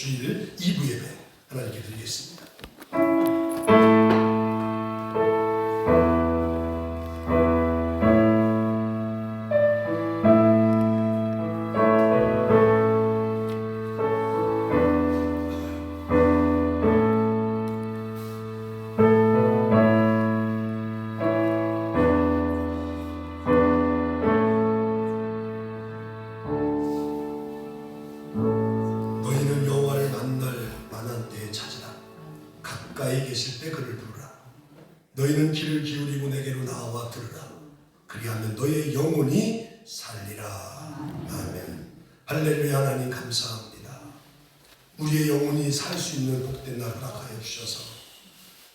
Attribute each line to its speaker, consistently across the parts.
Speaker 1: 주일 2부 예배 하나님께 드리겠습니다. 너희는 여호와를 만날 만한 때에 찾으라. 가까이 계실 때 그를 부르라. 너희는 귀를 기울이고 내게로 나와 들으라. 그리하면 너희의 영혼이 살리라. 아멘. 할렐루야. 하나님 감사합니다. 우리의 영혼이 살 수 있는 복된 날 허락하여 주셔서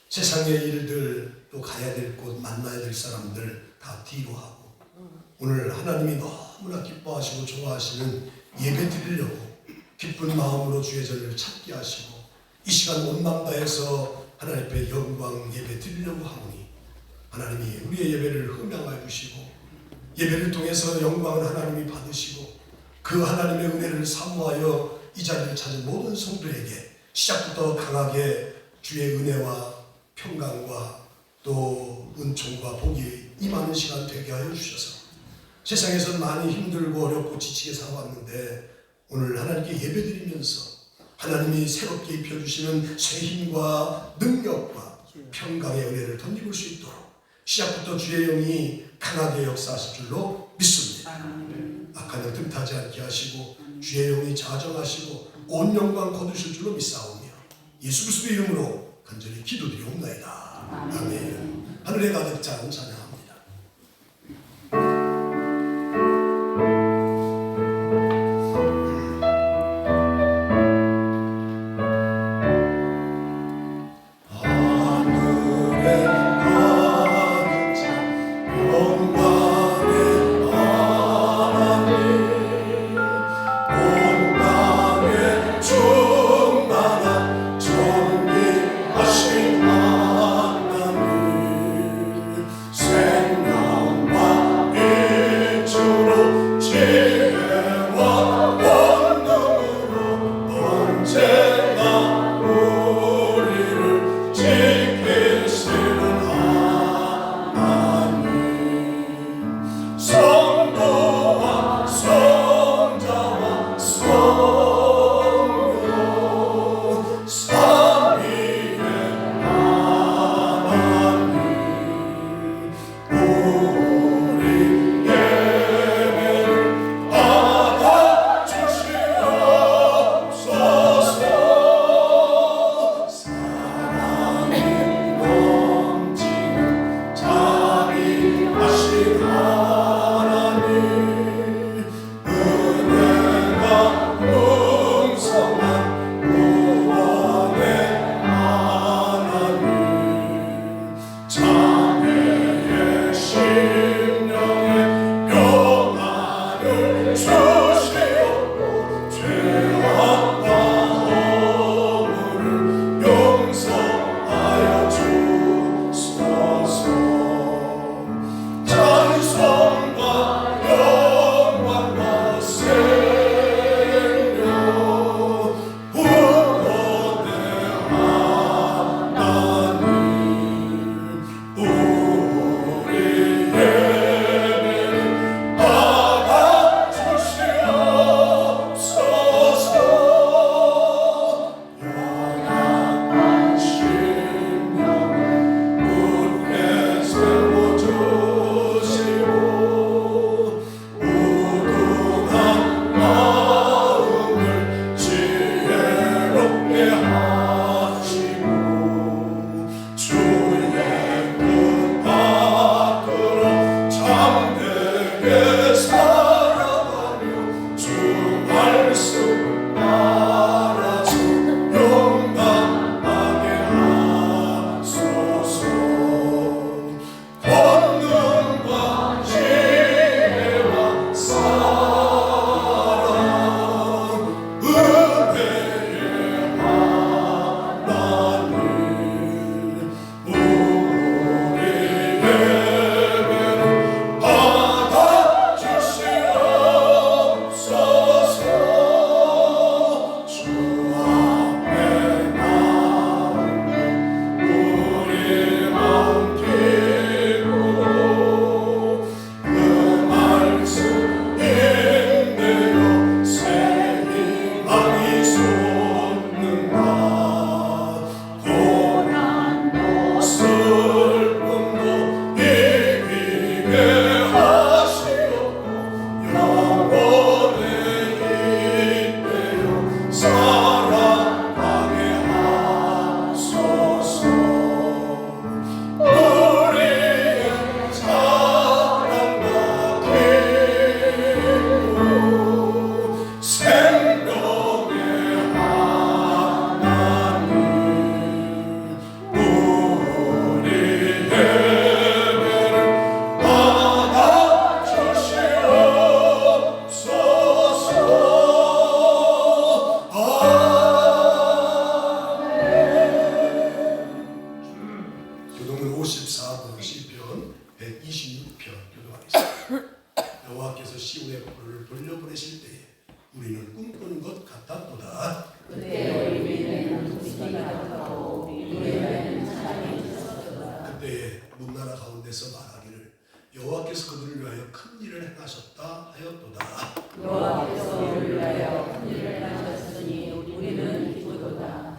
Speaker 1: 세상의 일들, 또 가야 될 곳, 만나야 될 사람들 다 뒤로 하고 오늘 하나님이 너무나 기뻐하시고 좋아하시는 예배 드리려고 기쁜 마음으로 주의 전을 찾게 하시고 이 시간 온 마음 다해서 하나님 앞에 영광 예배 드리려고 하오니 하나님이 우리의 예배를 흠양하여 주시고 예배를 통해서 영광을 하나님이 받으시고 그 하나님의 은혜를 사모하여 이 자리를 찾은 모든 성도에게 시작부터 강하게 주의 은혜와 평강과 또 은총과 복이 임하는 시간 되게 하여 주셔서 세상에서 많이 힘들고 어렵고 지치게 살아왔는데 오늘 하나님께 예배드리면서 하나님이 새롭게 입혀주시는 새 힘과 능력과 평강의 은혜를 덧입을 수 있도록 시작부터 주의 영이 강하게 역사하실 줄로 믿습니다. 악한 일 틈타지 않게 하시고 주의 영이 자정하시고 온 영광 거두실 줄로 믿사오며 예수 그리스도의 이름으로 간절히 기도드리옵나이다. 아멘. 하늘에 가득 찬 찬양합니다.
Speaker 2: 새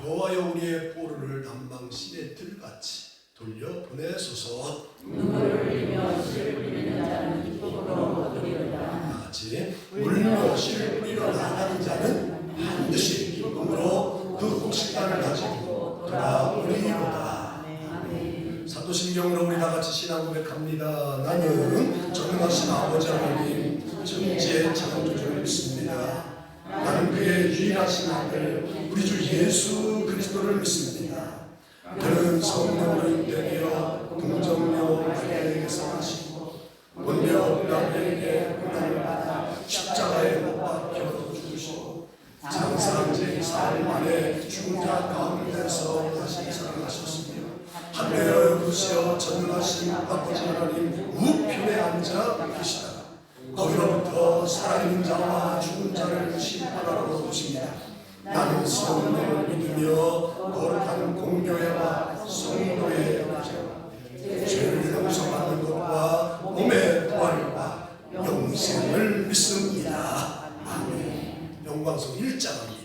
Speaker 1: 여호와여 우리의 포로를 남방 시내 들같이 돌려 보내소서.
Speaker 2: 눈물을 흘리며 씨를 뿌리는 자는 기쁨으로 얻으리로다.
Speaker 1: 같이 울며 씨를 뿌리러 나가는 자는 반드시 기쁨으로 그 곡식단을 가지고 돌아오리로다. 사도신경으로 우리 다같이 신앙 고백합니다. 나는 전능하신 아버지 하나님 천지의 창조주를 믿습니다. 나는 그의 유일하신 아들 우리 주 예수 그리스도를 믿습니다. 그는 성령으로 인되어 동정녀 마리아에게서 나시고 본디오 빌라도에게 고난을 받아 십자가에 못 박혀 죽으시고 장사한 지 사흘 만에 죽은 자 가운데서 다시 살아나셨으며 하늘에 오르시어 전능하신 아버지 하나님 우편에 앉아 계시다가 거기로부터 살아있는 자와 죽은 자를 심판하러 오십니다. 나는 성령을 믿으며 거룩한 공교회와 성도의 교제와 죄를 용서받는 것과 몸의 부활과 영생을 믿습니다. 아멘. 영광송 1장입니다.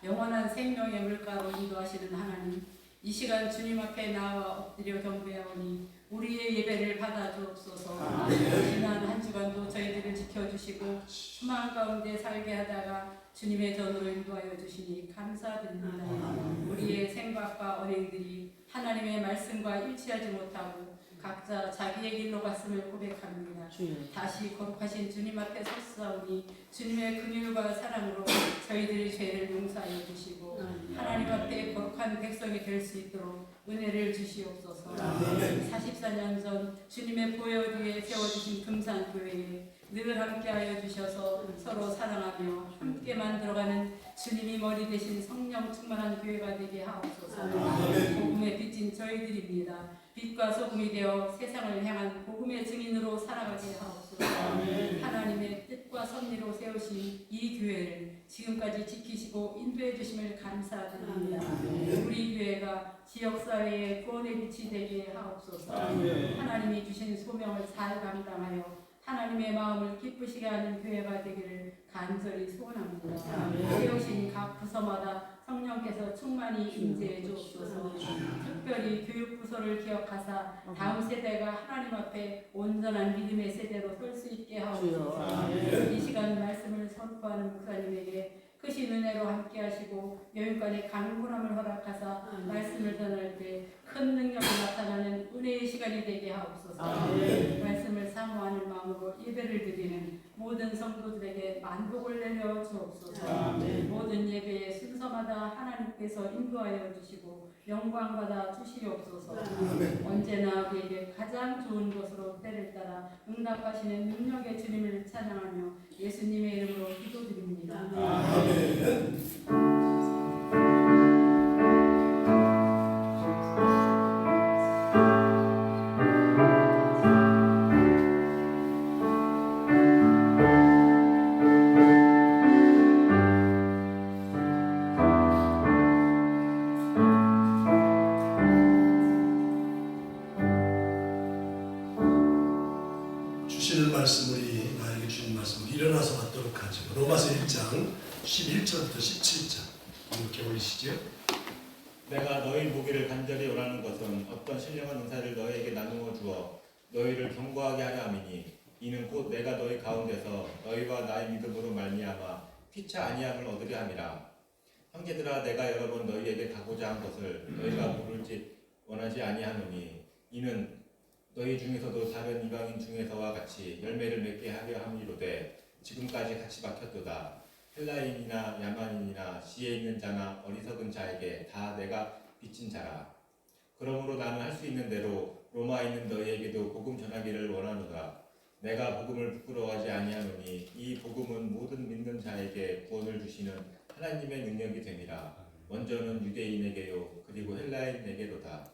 Speaker 3: 영원한 생명의 물가로 인도하시는 하나님, 이 시간 주님 앞에 나와 엎드려 경배하오니 우리의 예배를 받아주옵소서. 지난 한 주간도 저희들을 지켜주시고 소망 가운데 살게 하다가 주님의 전으로 인도하여 주시니 감사드립니다. 우리의 생각과 언행들이 하나님의 말씀과 일치하지 못하고 각자 자기의 길로 갔음을 고백합니다. 다시 거룩하신 주님 앞에 섰사오니 주님의 긍휼과 사랑으로 저희들의 죄를 용서하여 주시고 하나님 앞에 거룩한 백성이 될 수 있도록 은혜를 주시옵소서. 44년 전 주님의 보혈 위에 세워주신 금산교회에 늘 함께하여 주셔서 서로 사랑하며 함께 만들어가는 주님이 머리 대신 성령 충만한 교회가 되게 하옵소서. 복음의 빛인 저희들입니다. 빛과 소금이 되어 세상을 향한 복음의 증인으로 살아가게 하옵소서. 하나님의 뜻과 섭리로 세우신 이 교회를 지금까지 지키시고 인도해 주심을 감사드립니다. 우리 교회가 지역사회의 구원의 빛이 되게 하옵소서. 하나님이 주신 소명을 잘 감당하여 하나님의 마음을 기쁘시게 하는 교회가 되기를 간절히 소원합니다. 세우신 각 부서마다 성령께서 충만히 임재해 주옵소서. 특별히 교육부서를 기억하사 다음 세대가 하나님 앞에 온전한 믿음의 세대로 설 수 있게 하옵소서. 이 시간 말씀을 선포하는 목사님에게 크신 은혜로 함께 하시고 여윤관의 강건함을 허락하사 말씀을 전할 때 큰 능력이 나타나는 은혜의 시간이 되게 하옵소서. 말씀을 사모하는 마음으로 예배를 드리는 모든 성도들에게 만복을 내려 주옵소서.
Speaker 2: 아멘.
Speaker 3: 모든 예배의 순서마다 하나님께서 인도하여 주시고 영광 받아 주시옵소서.
Speaker 1: 아멘.
Speaker 3: 언제나 우리에게 가장 좋은 것으로 때를 따라 응답하시는 능력의 주님을 찬양하며 예수님의 이름으로 기도드립니다.
Speaker 1: 아멘. 주시는 말씀 우리 나에게 주신 말씀 일어나서 받도록 하죠. 로마서 1장 11절부터 17절 이렇게 올리시죠.
Speaker 4: 내가 너희 보기를 간절히 원하는 것은 어떤 신령한 은사를 너희에게 나누어 주어 너희를 견고하게 하려 함이니 이는 곧 내가 너희 가운데서 너희와 나의 믿음으로 말미암아 피차 아니함을 얻으려 함이라. 형제들아, 내가 여러 번 너희에게 가고자 한 것을 너희가 모를지 원하지 아니하노니 이는 너희 중에서도 다른 이방인 중에서와 같이 열매를 맺게 하려 함이로되 지금까지 같이 막혔도다. 헬라인이나 야만인이나 지혜 있는 자나 어리석은 자에게 다 내가 빚진 자라. 그러므로 나는 할 수 있는 대로 로마에 있는 너희에게도 복음 전하기를 원하노라. 내가 복음을 부끄러워하지 아니하노니 이 복음은 모든 믿는 자에게 구원을 주시는 하나님의 능력이 됨이라. 먼저는 유대인에게요 그리고 헬라인에게로다.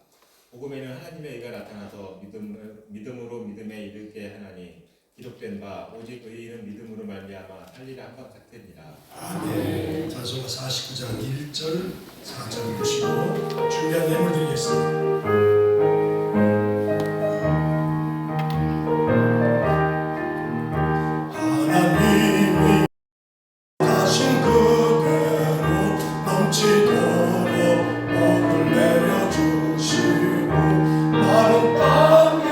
Speaker 4: 복음에는 하나님의 의가 나타나서 믿음으로 믿음에 이르게 하나니 기록된 바 오직 의인은 믿음으로 말미암아 살리라 한번 같으니라.
Speaker 1: 아멘. 찬송가 49장 1절 4절 보시고 준비한 예물 드리겠습니다. 하나님이 하신 그대로 넘치도록 복을 내려주시고 마른 땅에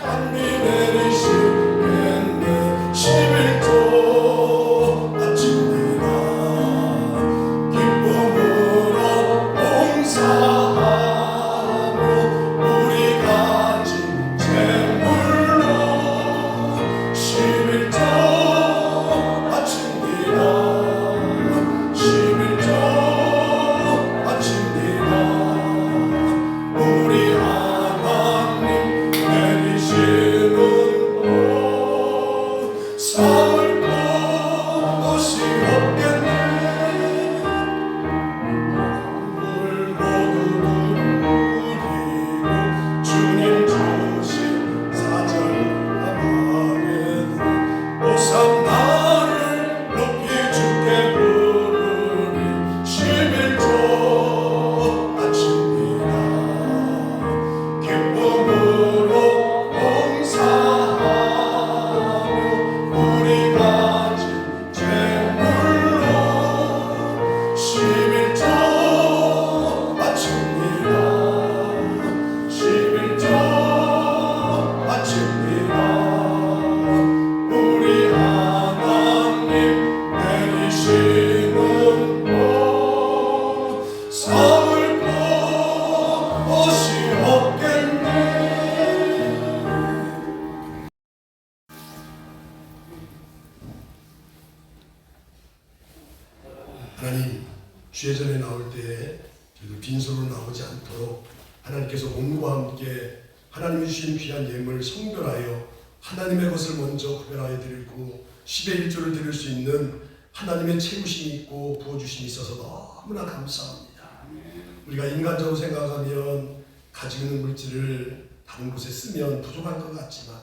Speaker 1: 단비 내리시겠네. 11조 아침이라 기쁨으로 봉사하며 우리 가진 재물로 11조 아침이라 11조 아침이라 우리 하나님 내리시는 복 삼을 곳이 없겠네. 물 모두 누리고 주님 주신 사절 하나에는 오산나를 높이 주께 부르니 11조 아침이라 기쁨으로 봉사하며 우리 가진 재물로 11조 아침이라 11조 아침이라 우리 하나님 내리시는 복 삼을 곳이 없겠네. 하나님, 주예전에 나올 때 저희도 빈손으로 나오지 않도록 하나님께서 몸과 함께 하나님이 주신 귀한 예물 성별하여 하나님의 것을 먼저 구별하여 드리고 10의 1조를 드릴 수 있는 하나님의 채우심이 있고 부어주심이 있어서 너무나 감사합니다. 우리가 인간적으로 생각하면 가지고 있는 물질을 다른 곳에 쓰면 부족할 것 같지만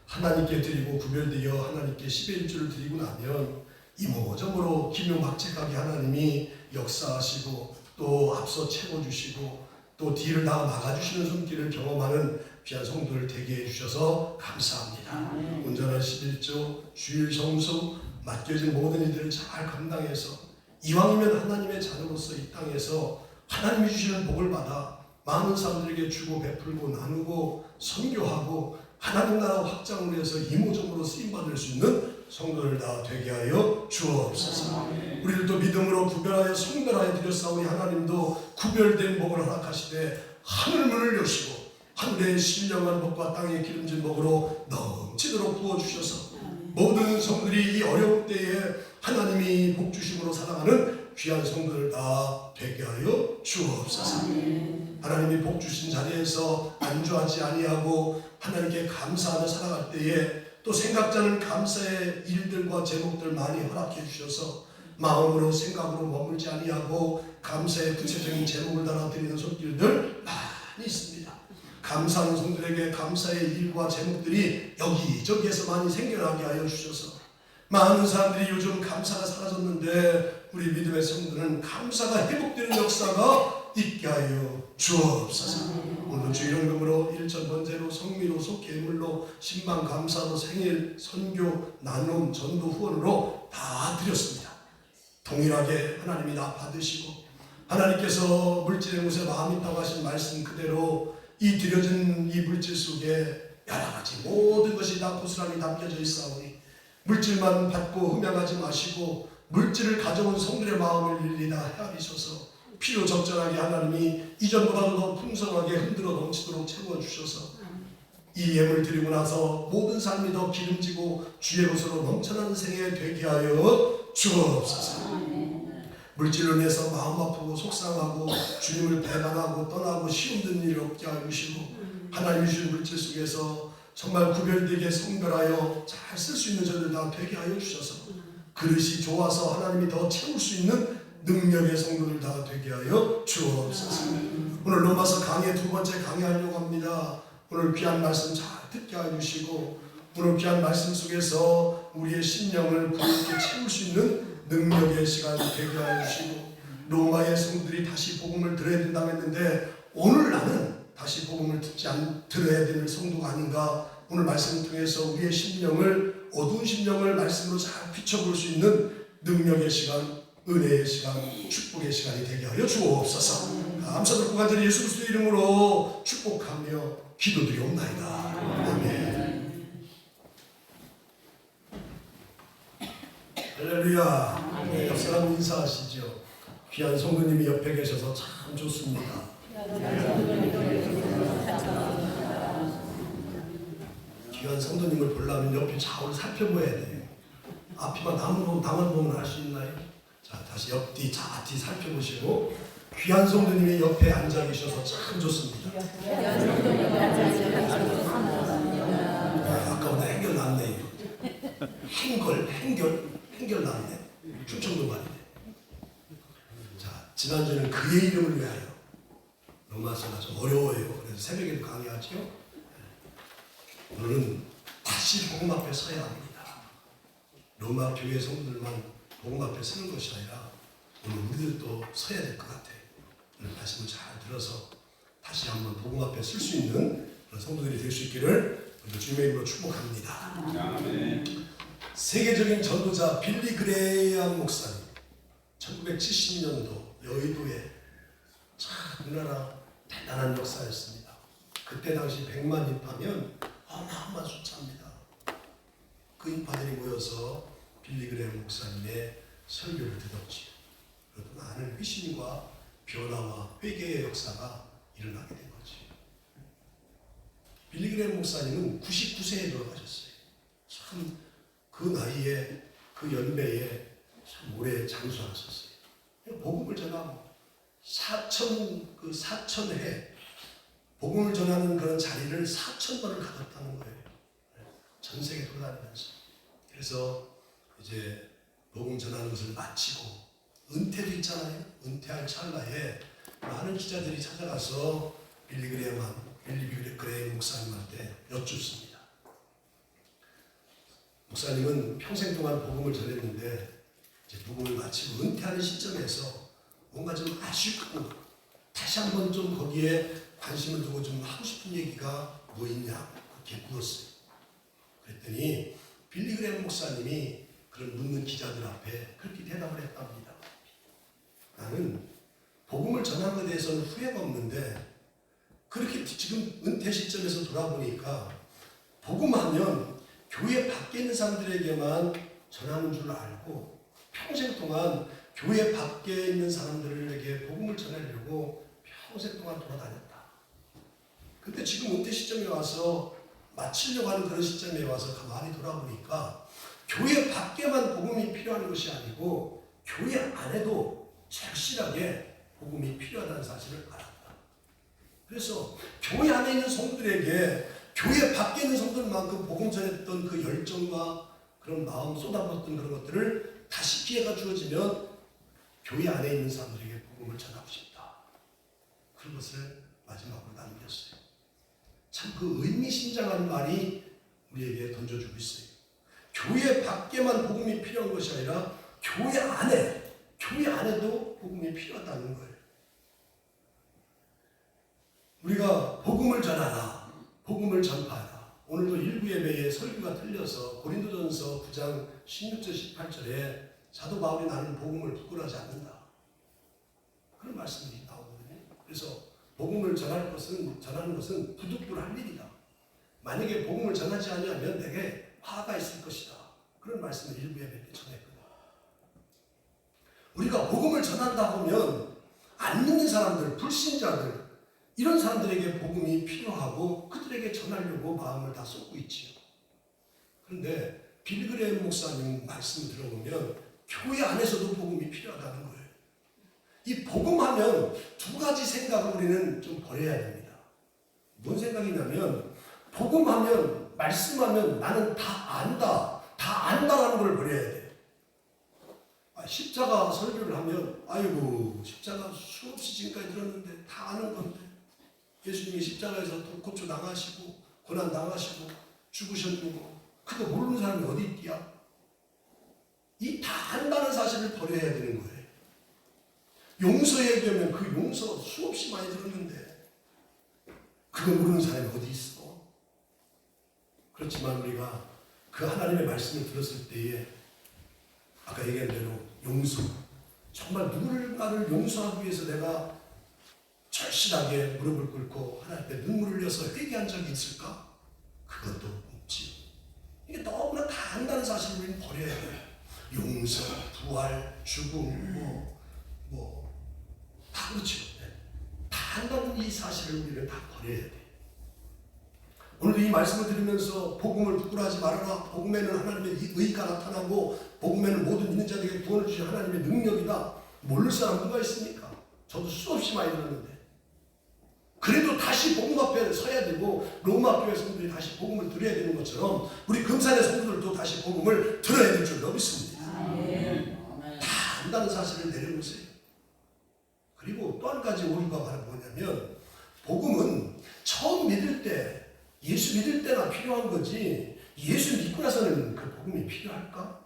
Speaker 1: 하나님께 드리고 구별되어 하나님께 10의 1조를 드리고 나면 이모저모로 기묘막측하게 하나님이 역사하시고 또 앞서 채워주시고 또 뒤를 다 막아주시는 손길을 경험하는 귀한 성도를 되게 해주셔서 감사합니다. 온전한 11조 주일 성수 맡겨진 모든 일들을 잘 감당해서 이왕이면 하나님의 자녀로서 이 땅에서 하나님이 주시는 복을 받아 많은 사람들에게 주고 베풀고 나누고 선교하고 하나님 나라 확장을 위해서 이모저모로 쓰임받을 수 있는 성도를 다 되게 하여 주옵소서. 우리들도 믿음으로 구별하여 성별하여 드렸사오니 하나님도 구별된 복을 허락하시되 하늘문을 여시고 하늘의 신령한 복과 땅의 기름진 복으로 넘치도록 부어주셔서 모든 성들이 이 어려운 때에 하나님이 복주심으로 살아가는 귀한 성들 다 되게 하여 주옵소서. 하나님이 복주신 자리에서 안주하지 아니하고 하나님께 감사하며 살아갈 때에 또 생각지 않은 감사의 일들과 제목들 많이 허락해 주셔서 마음으로 생각으로 머물지 아니하고 감사의 구체적인 제목을 달아 드리는 손길들 많이 있습니다. 감사하는 성들에게 감사의 일과 제목들이 여기저기에서 많이 생겨나게 하여 주셔서 많은 사람들이 요즘 감사가 사라졌는데 우리 믿음의 성들은 감사가 회복되는 역사가 있게 하여 주옵소서. 오늘 주일연금으로 일천 번제로 성미로 속개물로 신방 감사로 생일 선교 나눔 전도 후원으로 다 드렸습니다. 동일하게 하나님이 다 받으시고 하나님께서 물질의 곳에 마음이 있다고 하신 말씀 그대로 이 드려진 이 물질 속에 여러 가지 모든 것이 다 고스란히 담겨져 있사오니 물질만 받고 흠양하지 마시고 물질을 가져온 성들의 마음을 일일이 다 헤아리셔서 필요 적절하게 하나님이 이전보다도 더 풍성하게 흔들어 넘치도록 채워주셔서 이 예물 드리고 나서 모든 삶이 더 기름지고 주의 것으로 넘쳐나는 생애 되게 하여 주옵소서. 물질로 인해서 마음 아프고 속상하고 주님을 배반하고 떠나고 시험든 일이 없게 하시고 하나님이 주신 물질 속에서 정말 구별되게 성별하여 잘 쓸 수 있는 저들 다 되게 하여 주셔서 그릇이 좋아서 하나님이 더 채울 수 있는 능력의 성도들 다 되게 하여 주옵소서. 오늘 로마서 강의 두 번째 강의하려고 합니다. 오늘 귀한 말씀 잘 듣게 해주시고 오늘 귀한 말씀 속에서 우리의 심령을 부드럽게 채울 수 있는 능력의 시간이 되게 해주시고 로마의 성도들이 다시 복음을 들어야 된다고 했는데 오늘 나는 다시 복음을 들어야 되는 성도가 아닌가. 오늘 말씀을 통해서 우리의 심령을 어두운 심령을 말씀으로 잘 비춰볼 수 있는 능력의 시간 은혜의 시간 축복의 시간이 되게 하여 주옵소서. 감사드리고 간절히 예수 그리스도의 이름으로 축복하며 기도드리옵나이다. 아멘. 할렐루야. 네, 옆 사람 인사하시죠. 귀한 성도님이 옆에 계셔서 참 좋습니다. 귀한 성도님을 보려면 옆에 좌우를 살펴봐야 돼요. 앞이만 나만 보면 알 수 있나요? 자, 다시 옆뒤 좌뒤 살펴보시고 귀한 성도님이 옆에 앉아 계셔서 참 좋습니다. 아까보다 행결 낫네요. 행결 낫네. 충청도 말이네. 자, 지난주에는 그의 이름을 위하여 로마서가 좀 어려워요. 그래서 새벽에도 강의하죠. 오늘은 다시 복음 앞에 서야 합니다. 로마 교회 성도들만 복음 앞에 서는 것이 아니라 오늘 우리들도 서야 될 것 같아요. 오늘 말씀을 잘 들어서 다시 한번 복음 앞에 설 수 있는 그런 성도들이 될 수 있기를 주님의 이름으로 축복합니다. 아멘. 세계적인 전도자 빌리 그레이엄 목사님 1970년도 여의도에 참 우리나라 대단한 역사였습니다. 그때 당시 100만 인파면 어마어마한 숫자입니다. 그 인파들이 모여서 빌리 그레이엄 목사님의 설교를 들었지요. 그리고 많은 회심과 변화와 회개의 역사가 일어나게 된 거지. 빌리 그레이엄 목사님은 99세에 돌아가셨어요. 참 그 나이에 그 연배에 참 오래 장수하셨어요. 복음을 전하고 4,000회 복음을 전하는 그런 자리를 4,000번을 가졌다는 거예요. 전 세계 돌아다니면서. 그래서 이제 복음 전하는 것을 마치고 은퇴도 있잖아요. 은퇴할 찰나에 많은 기자들이 찾아가서 빌리 그레이엄 목사님한테 여쭙습니다. 목사님은 평생 동안 복음을 전했는데 이제 복음을 마치고 은퇴하는 시점에서 뭔가 좀 아쉽고 다시 한번 좀 거기에 관심을 두고 좀 하고 싶은 얘기가 뭐 있냐 그렇게 물었어요. 그랬더니 빌리 그레이엄 목사님이 그런 묻는 기자들 앞에 그렇게 대답을 했답니다. 나는 복음을 전한 것에 대해서는 후회가 없는데 그렇게 지금 은퇴 시점에서 돌아보니까 복음하면 교회 밖에 있는 사람들에게만 전하는 줄 알고 평생 동안 교회 밖에 있는 사람들에게 복음을 전하려고 평생 동안 돌아다녔다. 근데 지금 은퇴 시점에 와서 마치려고 하는 그런 시점에 와서 가만히 돌아보니까 교회 밖에만 복음이 필요한 것이 아니고 교회 안에도 절실하게 복음이 필요하다는 사실을 알았다. 그래서 교회 안에 있는 성도들에게 교회 밖에 있는 성도들만큼 복음 전했던 그 열정과 그런 마음 쏟아붓던 그런 것들을 다시 기회가 주어지면 교회 안에 있는 사람들에게 복음을 전하고 싶다. 그것을 마지막으로 남겼어요. 참 그 의미심장한 말이 우리에게 던져주고 있어요. 교회 밖에만 복음이 필요한 것이 아니라 교회 안에도 복음이 필요하다는 거예요. 우리가 복음을 전하라, 복음을 전파하라. 오늘도 일부 예배에 설교가 틀려서 고린도전서 9장 16절 18절에 사도 바울이 나는 복음을 부끄러워하지 않는다. 그런 말씀이 나오거든요. 그래서 복음을 전하는 것은 부득불할 일이다. 만약에 복음을 전하지 않으면 내게 화가 있을 것이다. 그런 말씀을 일부 예배 때 전했거든요. 우리가 복음을 전한다 보면 안 믿는 사람들, 불신자들 이런 사람들에게 복음이 필요하고 그들에게 전하려고 마음을 다 쏟고 있지요. 그런데 빌그레임 목사님 말씀을 들어보면 교회 안에서도 복음이 필요하다는 거예요. 이 복음하면 두 가지 생각을 우리는 좀 버려야 됩니다. 뭔 생각이냐면 복음하면 말씀하면 나는 다 안다라는 걸 버려야 돼요. 십자가 설교를 하면 아이고 십자가 수없이 지금까지 들었는데 다 아는 건데 예수님이 십자가에서 고쳐 당하시고 고난 당하시고 죽으셨고 그거 모르는 사람이 어디 있디야? 이 다 안다는 사실을 버려야 되는 거예요. 용서 얘기하면 그 용서 수없이 많이 들었는데 그거 모르는 사람이 어디 있어? 그렇지만 우리가 그 하나님의 말씀을 들었을 때에 아까 얘기한 대로 용서, 정말 누군가를 용서하기 위해서 내가 절실하게 무릎을 꿇고 하나님 앞에 눈물을 흘려서 회개한 적이 있을까? 그것도 없지. 이게 너무나 다 안다는 사실을 우리는 버려야 돼요. 용서, 부활, 죽음, 다 그렇죠. 다 안다는 이 사실을 우리는 다 버려야 돼. 오늘 이 말씀을 들으면서 복음을 부끄러워하지 말아라. 복음에는 하나님의 의가 나타나고 복음에는 모든 믿는 자들에게 구원을 주신 하나님의 능력이다. 모를 사람 누가 있습니까? 저도 수없이 많이 들었는데 그래도 다시 복음 앞에 서야 되고 로마 교회 성도들이 다시 복음을 들어야 되는 것처럼 우리 금산의 성도들도 다시 복음을 들어야 될 줄 믿습니다. 다 안다는 사실을 내려보세요. 그리고 또 한 가지 오류가 바로 뭐냐면 복음은 처음 믿을 때 예수 믿을 때나 필요한 거지 예수 믿고 나서는 그 복음이 필요할까?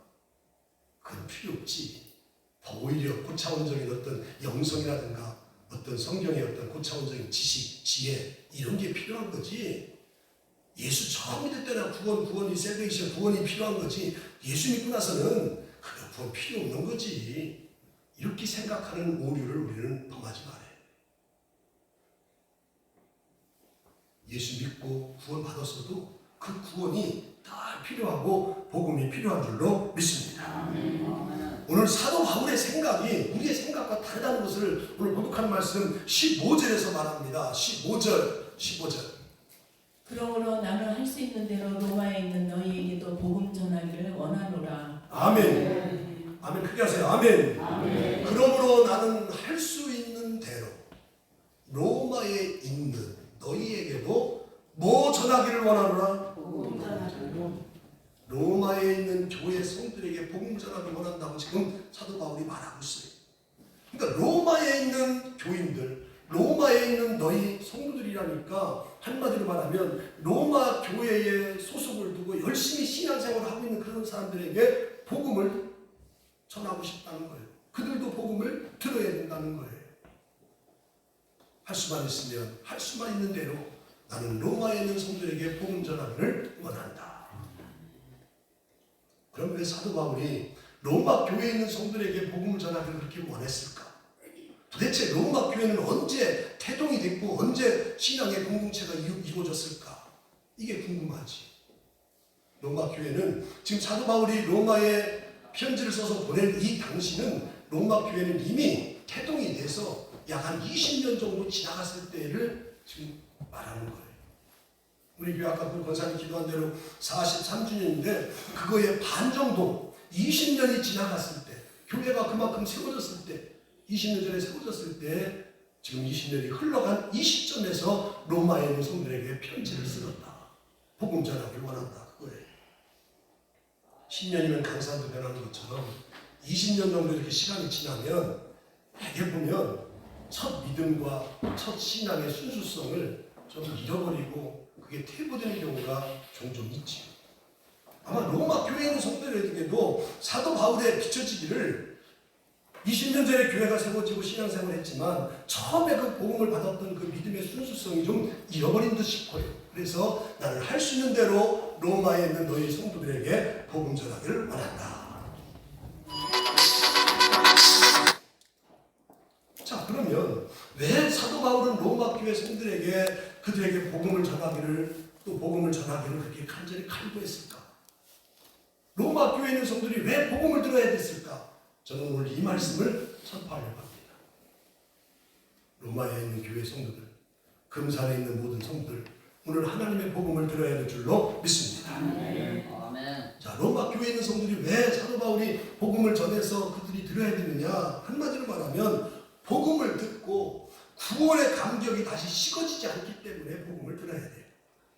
Speaker 1: 그건 필요 없지. 더 오히려 고차원적인 어떤 영성이라든가 어떤 성경의 어떤 고차원적인 지식, 지혜 이런 게 필요한 거지 예수 처음 믿을 때나 구원이 세베이션 구원이 필요한 거지 예수 믿고 나서는 그 구원 필요 없는 거지. 이렇게 생각하는 오류를 우리는 범하지 말아요. 예수 믿고 구원 받았어도 그 구원이 다 필요하고 복음이 필요한 줄로 믿습니다. 오늘 사도 바울의 생각이 우리의 생각과 다르다는 것을 오늘 본독하는 말씀 15절에서 말합니다. 15절.
Speaker 2: 그러므로 나는 할 수 있는 대로 로마에 있는 너희에게도 복음 전하기를 원하노라.
Speaker 1: 아멘. 아멘. 크게 하세요. 아멘. 그러므로 나는 할 수 있는 대로 로마에 있는 너희에게도 뭐 전하기를 원하노라?
Speaker 2: 복음 전하기를.
Speaker 1: 로마에 있는 교회 성들에게 복음 전하기를 원한다고 지금 사도 바울이 말하고 있어요. 그러니까 로마에 있는 교인들, 로마에 있는 너희 성도들이라니까 한마디로 말하면 로마 교회에 소속을 두고 열심히 신앙생활을 하고 있는 그런 사람들에게 복음을 전하고 싶다는 거예요. 그들도 복음을 들어야 된다는 거예요. 할 수만 있으면 할 수만 있는 대로 나는 로마에 있는 성도에게 복음 전하기를 원한다. 그럼 왜 사도 바울이 로마 교회에 있는 성도에게 복음을 전하기를 그렇게 원했을까? 도대체 로마 교회는 언제 태동이 됐고 언제 신앙의 공동체가 이루어졌을까? 이게 궁금하지. 로마 교회는 지금 사도 바울이 로마에 편지를 써서 보낸 이 당시는 로마 교회는 이미 태동이 돼서 약 한 20년 정도 지나갔을 때를 지금 말하는 거예요. 우리 교회 아까 그 권사님 기도한 대로 43주년인데 그거의 반 정도 20년이 지나갔을 때 교회가 그만큼 세워졌을 때 20년 전에 세워졌을 때 지금 20년이 흘러간 이 시점에서 로마에 있는 성도들에게 편지를 쓰었다. 복음 전하기를 원한다. 그거예요. 10년이면 강산도 변하는 것처럼 20년 정도 이렇게 시간이 지나면 대개 보면 첫 믿음과 첫 신앙의 순수성을 좀 잃어버리고 그게 퇴보되는 경우가 종종 있지요. 아마 로마 교회에 있는 성도들에게도 사도 바울의 비춰지기를 20년 전에 교회가 세워지고 신앙생활을 했지만 처음에 그 복음을 받았던 그 믿음의 순수성이 좀 잃어버린 듯 싶어요. 그래서 나는 할 수 있는 대로 로마에 있는 너희 성도들에게 복음 전하기를 원한다. 자, 그러면 왜 사도 바울은 로마 교회 성도들에게 그들에게 복음을 전하기를 그렇게 간절히 칼부했을까? 로마 교회에 있는 성도들이 왜 복음을 들어야 됐을까? 저는 오늘 이 말씀을 선포하려고 합니다. 로마에 있는 교회 성도들, 금산에 있는 모든 성도들, 오늘 하나님의 복음을 들어야 될 줄로 믿습니다.
Speaker 5: 아멘.
Speaker 1: 자, 로마 교회에 있는 성도들이 왜 사도 바울이 복음을 전해서 그들이 들어야 되느냐? 한마디로 말하면 복음을 듣고 구원의 감격이 다시 식어지지 않기 때문에 복음을 들어야 돼요.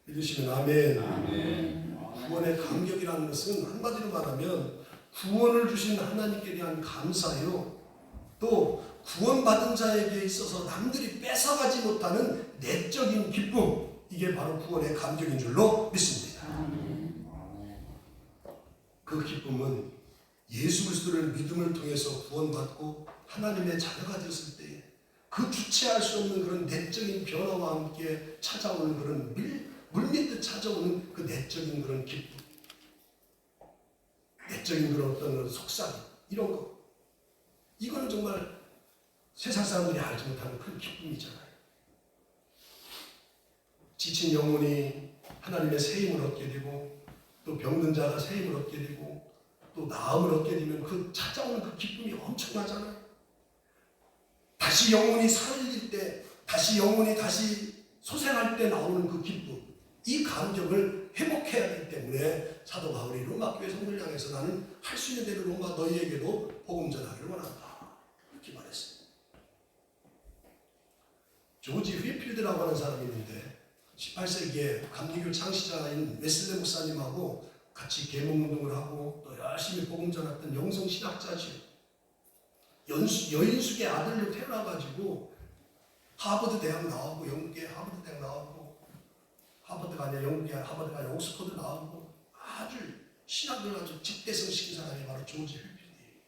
Speaker 1: 믿으시면 아멘. 구원의 감격이라는 것은 한마디로 말하면 구원을 주신 하나님께 대한 감사요. 또 구원받은 자에게 있어서 남들이 뺏어가지 못하는 내적인 기쁨. 이게 바로 구원의 감격인 줄로 믿습니다. 그 기쁨은 예수 그리스도를 믿음을 통해서 구원받고 하나님의 자녀가 되었을 때 그 주체할 수 없는 그런 내적인 변화와 함께 찾아오는 그런 물밀듯 찾아오는 그 내적인 그런 기쁨, 내적인 그런 어떤 속삭임, 이런 거. 이거는 정말 세상 사람들이 알지 못하는 큰 기쁨이잖아요. 지친 영혼이 하나님의 새 힘을 얻게 되고 또 병든 자가 새 힘을 얻게 되고 또 나음을 얻게 되면 그 찾아오는 그 기쁨이 엄청나잖아요. 다시 영혼이 살릴 때, 다시 영혼이 다시 소생할 때 나오는 그 기쁨, 이 감격을 회복해야 하기 때문에 사도 바울이 로마 교회 성도를 향해서 나는 할 수 있는 대로 로마 너희에게도 복음 전하기를 원한다. 이렇게 말했어요. 조지 휘필드라고 하는 사람이 있는데 18세기에 감리교 창시자인 웨슬레 목사님하고 같이 계몽운동을 하고 또 열심히 복음 전했던 영성신학자지요. 여인숙의 아들로 태어나가지고 하버드 대학 나오고 영국의 하버드 대학 나오고 하버드가 아니라 영국의 하버드가 아니라 옥스퍼드 나오고 아주 신학을 아주 집대성 시킨 사람이 바로 조지 휘필드예요.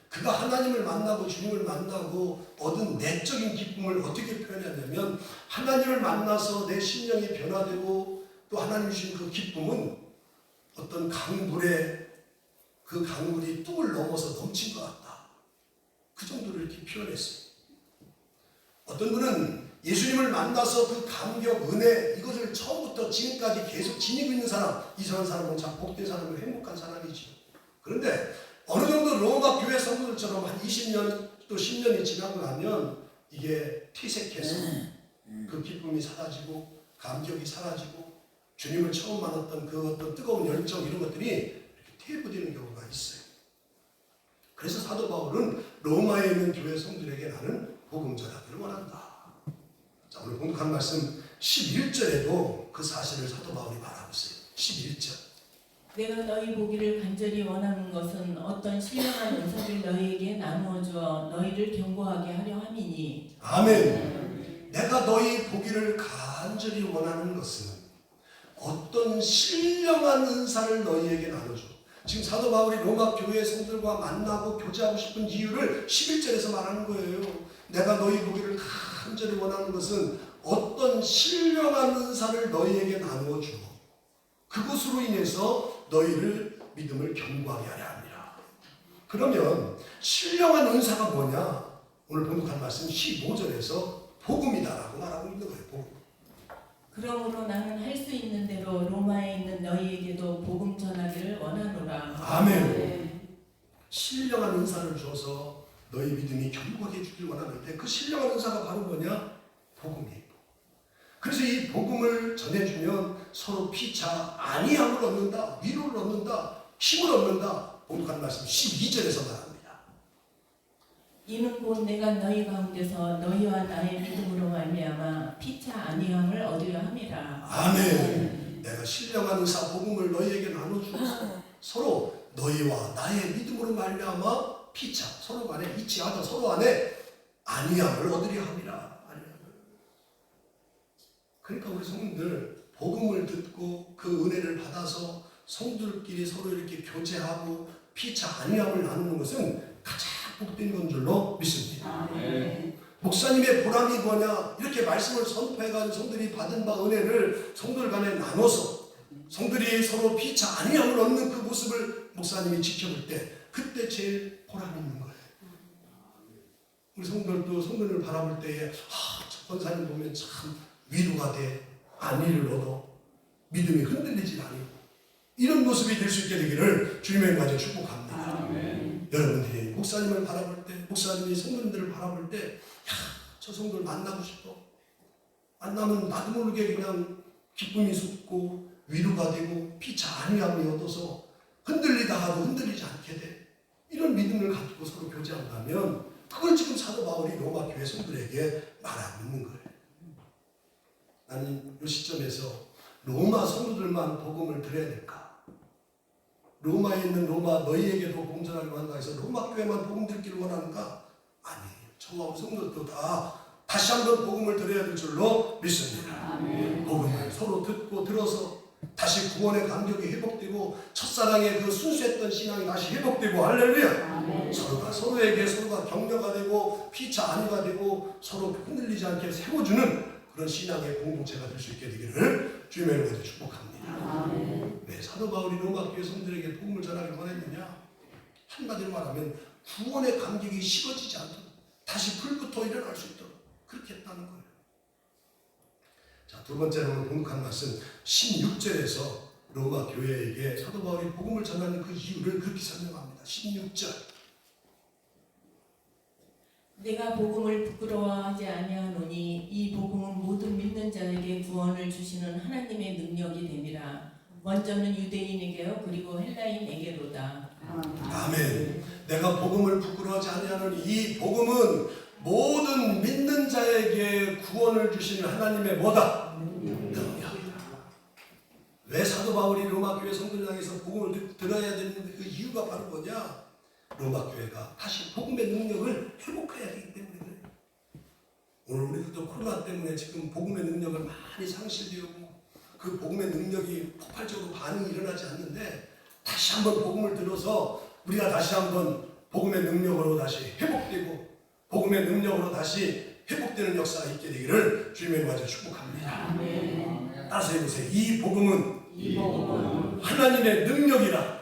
Speaker 1: 그가 하나님을 만나고 주님을 만나고 얻은 내적인 기쁨을 어떻게 표현하냐면 하나님을 만나서 내 심령이 변화되고 또 하나님 주신 그 기쁨은 어떤 강물에 그 강물이 뚝을 넘어서 넘친 것 같다. 그 정도를 이렇게 표현했어요. 어떤 분은 예수님을 만나서 그 감격, 은혜 이것을 처음부터 지금까지 계속 지니고 있는 사람, 이상한 사람은 참 복된 사람이고 행복한 사람이죠. 그런데 어느 정도 로마 교회 성도들처럼 한 20년 또 10년이 지나고 나면 이게 퇴색해서 그 기쁨이 사라지고 감격이 사라지고 주님을 처음 만났던 그 어떤 뜨거운 열정 이런 것들이 이렇게 퇴보되는 경우가 있어요. 그래서 사도 바울은 로마에 있는 교회 성도들에게 나는 복음 전하기를 원한다. 자, 오늘 공독한 말씀 11절에도 그 사실을 사도 바울이 말하고 있어요. 11절.
Speaker 2: 내가 너희 보기를 간절히 원하는 것은 어떤 신령한 은사를 너희에게 나누어 주어 너희를 견고하게 하려 함이니.
Speaker 1: 아멘. 내가 너희 보기를 간절히 원하는 것은 어떤 신령한 은사를 너희에게 나눠줘. 지금 사도 바울이 로마 교회 성들과 만나고 교제하고 싶은 이유를 11절에서 말하는 거예요. 내가 너희 보기를 간절히 원하는 것은 어떤 신령한 은사를 너희에게 나누어 주어 그것으로 인해서 너희를 믿음을 견고하게 하려 합니다. 그러면 신령한 은사가 뭐냐? 오늘 본독한 말씀 15절에서 복음이다라고 말하고 있는 거예요. 복음.
Speaker 2: 그러므로 나는 할 수 있는 대로 로마에 있는 너희에게도 복음 전하기를 원하노라.
Speaker 1: 아멘. 신령한 은사를 줘서 너희 믿음이 견고하게 해주길 원하는데 그 신령한 은사가 바로 뭐냐? 복음이에요. 그래서 이 복음을 전해주면 서로 피차 안위함을 얻는다, 위로를 얻는다, 힘을 얻는다. 복음하는 말씀 12절에서 말합니다.
Speaker 2: 이는 곧 내가 너희 가운데서 너희와 나의 믿음으로 말미암아 피차 안위함을 얻으려 함이라.
Speaker 1: 아멘. 내가 신령한 의사 복음을 너희에게 나눠주어서 서로 너희와 나의 믿음으로 말미암아 피차 서로 간에 이치하다 서로 안에 안위함을 얻으려 함이라. 그러니까 우리 성도들 복음을 듣고 그 은혜를 받아서 성도들끼리 서로 이렇게 교제하고 피차 안위함을 나누는 것은 가장 복된 건 줄로 믿습니다. 목사님의 보람이 뭐냐? 이렇게 말씀을 선포해가지고 성들이 받은 바 은혜를 성들 간에 나눠서 성들이 서로 피차 안위함을 얻는 그 모습을 목사님이 지켜볼 때 그때 제일 보람 있는 거예요. 우리 성들도 성들을 바라볼 때에 저 권사님 보면 참 위로가 돼, 안위를 얻어, 믿음이 흔들리지 않고 이런 모습이 될 수 있게 되기를 주님의 이름으로 축복합니다. 여러분들이 목사님을 바라볼 때, 목사님이 성도님들을 바라볼 때, 저 성도를 만나고 싶어. 만나면 나도 모르게 그냥 기쁨이 솟고 위로가 되고 피차 안위함이 얻어서 흔들리다 하도 흔들리지 않게 돼. 이런 믿음을 가지고 서로 교제한다면 그걸 지금 사도 바울이 로마 교회 성도들에게 말하고 있는 거예요. 나는 이 시점에서 로마 성도들만 복음을 들어야 될까? 로마에 있는 로마 너희에게도 복음 전하려고 하는가 해서 로마 교회만 복음 듣기를 원하는가? 아니에요. 저와 성도들도 다 다시 한번 복음을 들어야 될 줄로 믿습니다. 복음을 서로 듣고 들어서 다시 구원의 감격이 회복되고 첫사랑의 그 순수했던 신앙이 다시 회복되고 할렐루야. 서로가 서로에게 서로가 격려가 되고 피차 안위가 되고 서로 흔들리지 않게 세워주는 그런 신앙의 공동체가 될 수 있게 되기를 주님의 이름으로 축복합니다. 왜 사도 바울이 로마 교회 성도들에게 복음을 전하길 원했느냐? 한마디로 말하면 구원의 감격이 식어지지 않도록 다시 불부터 일어날 수 있도록 그렇게 했다는 거예요. 자, 두 번째로 공독한 말씀 16절에서 로마 교회에게 사도 바울이 복음을 전하는 그 이유를 그렇게 설명합니다. 16절.
Speaker 2: 내가 복음을 부끄러워하지 아니하노니 이 복음은 모든 믿는 자에게 구원을 주시는 하나님의 능력이 됨이라. 먼저는 유대인에게요 그리고 헬라인에게로다.
Speaker 1: 아멘. 내가 복음을 부끄러워하지 아니하노니 이 복음은 모든 믿는 자에게 구원을 주시는 하나님의 뭐다? 능력이다. 왜 사도 바울이 로마 교회 성도들 향해서 복음을 들어야 되는 그 이유가 바로 뭐냐? 로마 교회가 다시 복음의 능력을 회복해야 되기 때문에 그래요. 오늘 우리들도 코로나 때문에 지금 복음의 능력을 많이 상실되고 그 복음의 능력이 폭발적으로 반응이 일어나지 않는데 다시 한번 복음을 들어서 우리가 다시 한번 복음의 능력으로 다시 회복되고 복음의 능력으로 다시 회복되는 역사가 있게 되기를 주님의 이름으로 축복합니다. 따라서 해보세요. 이 복음은 하나님의 능력이라.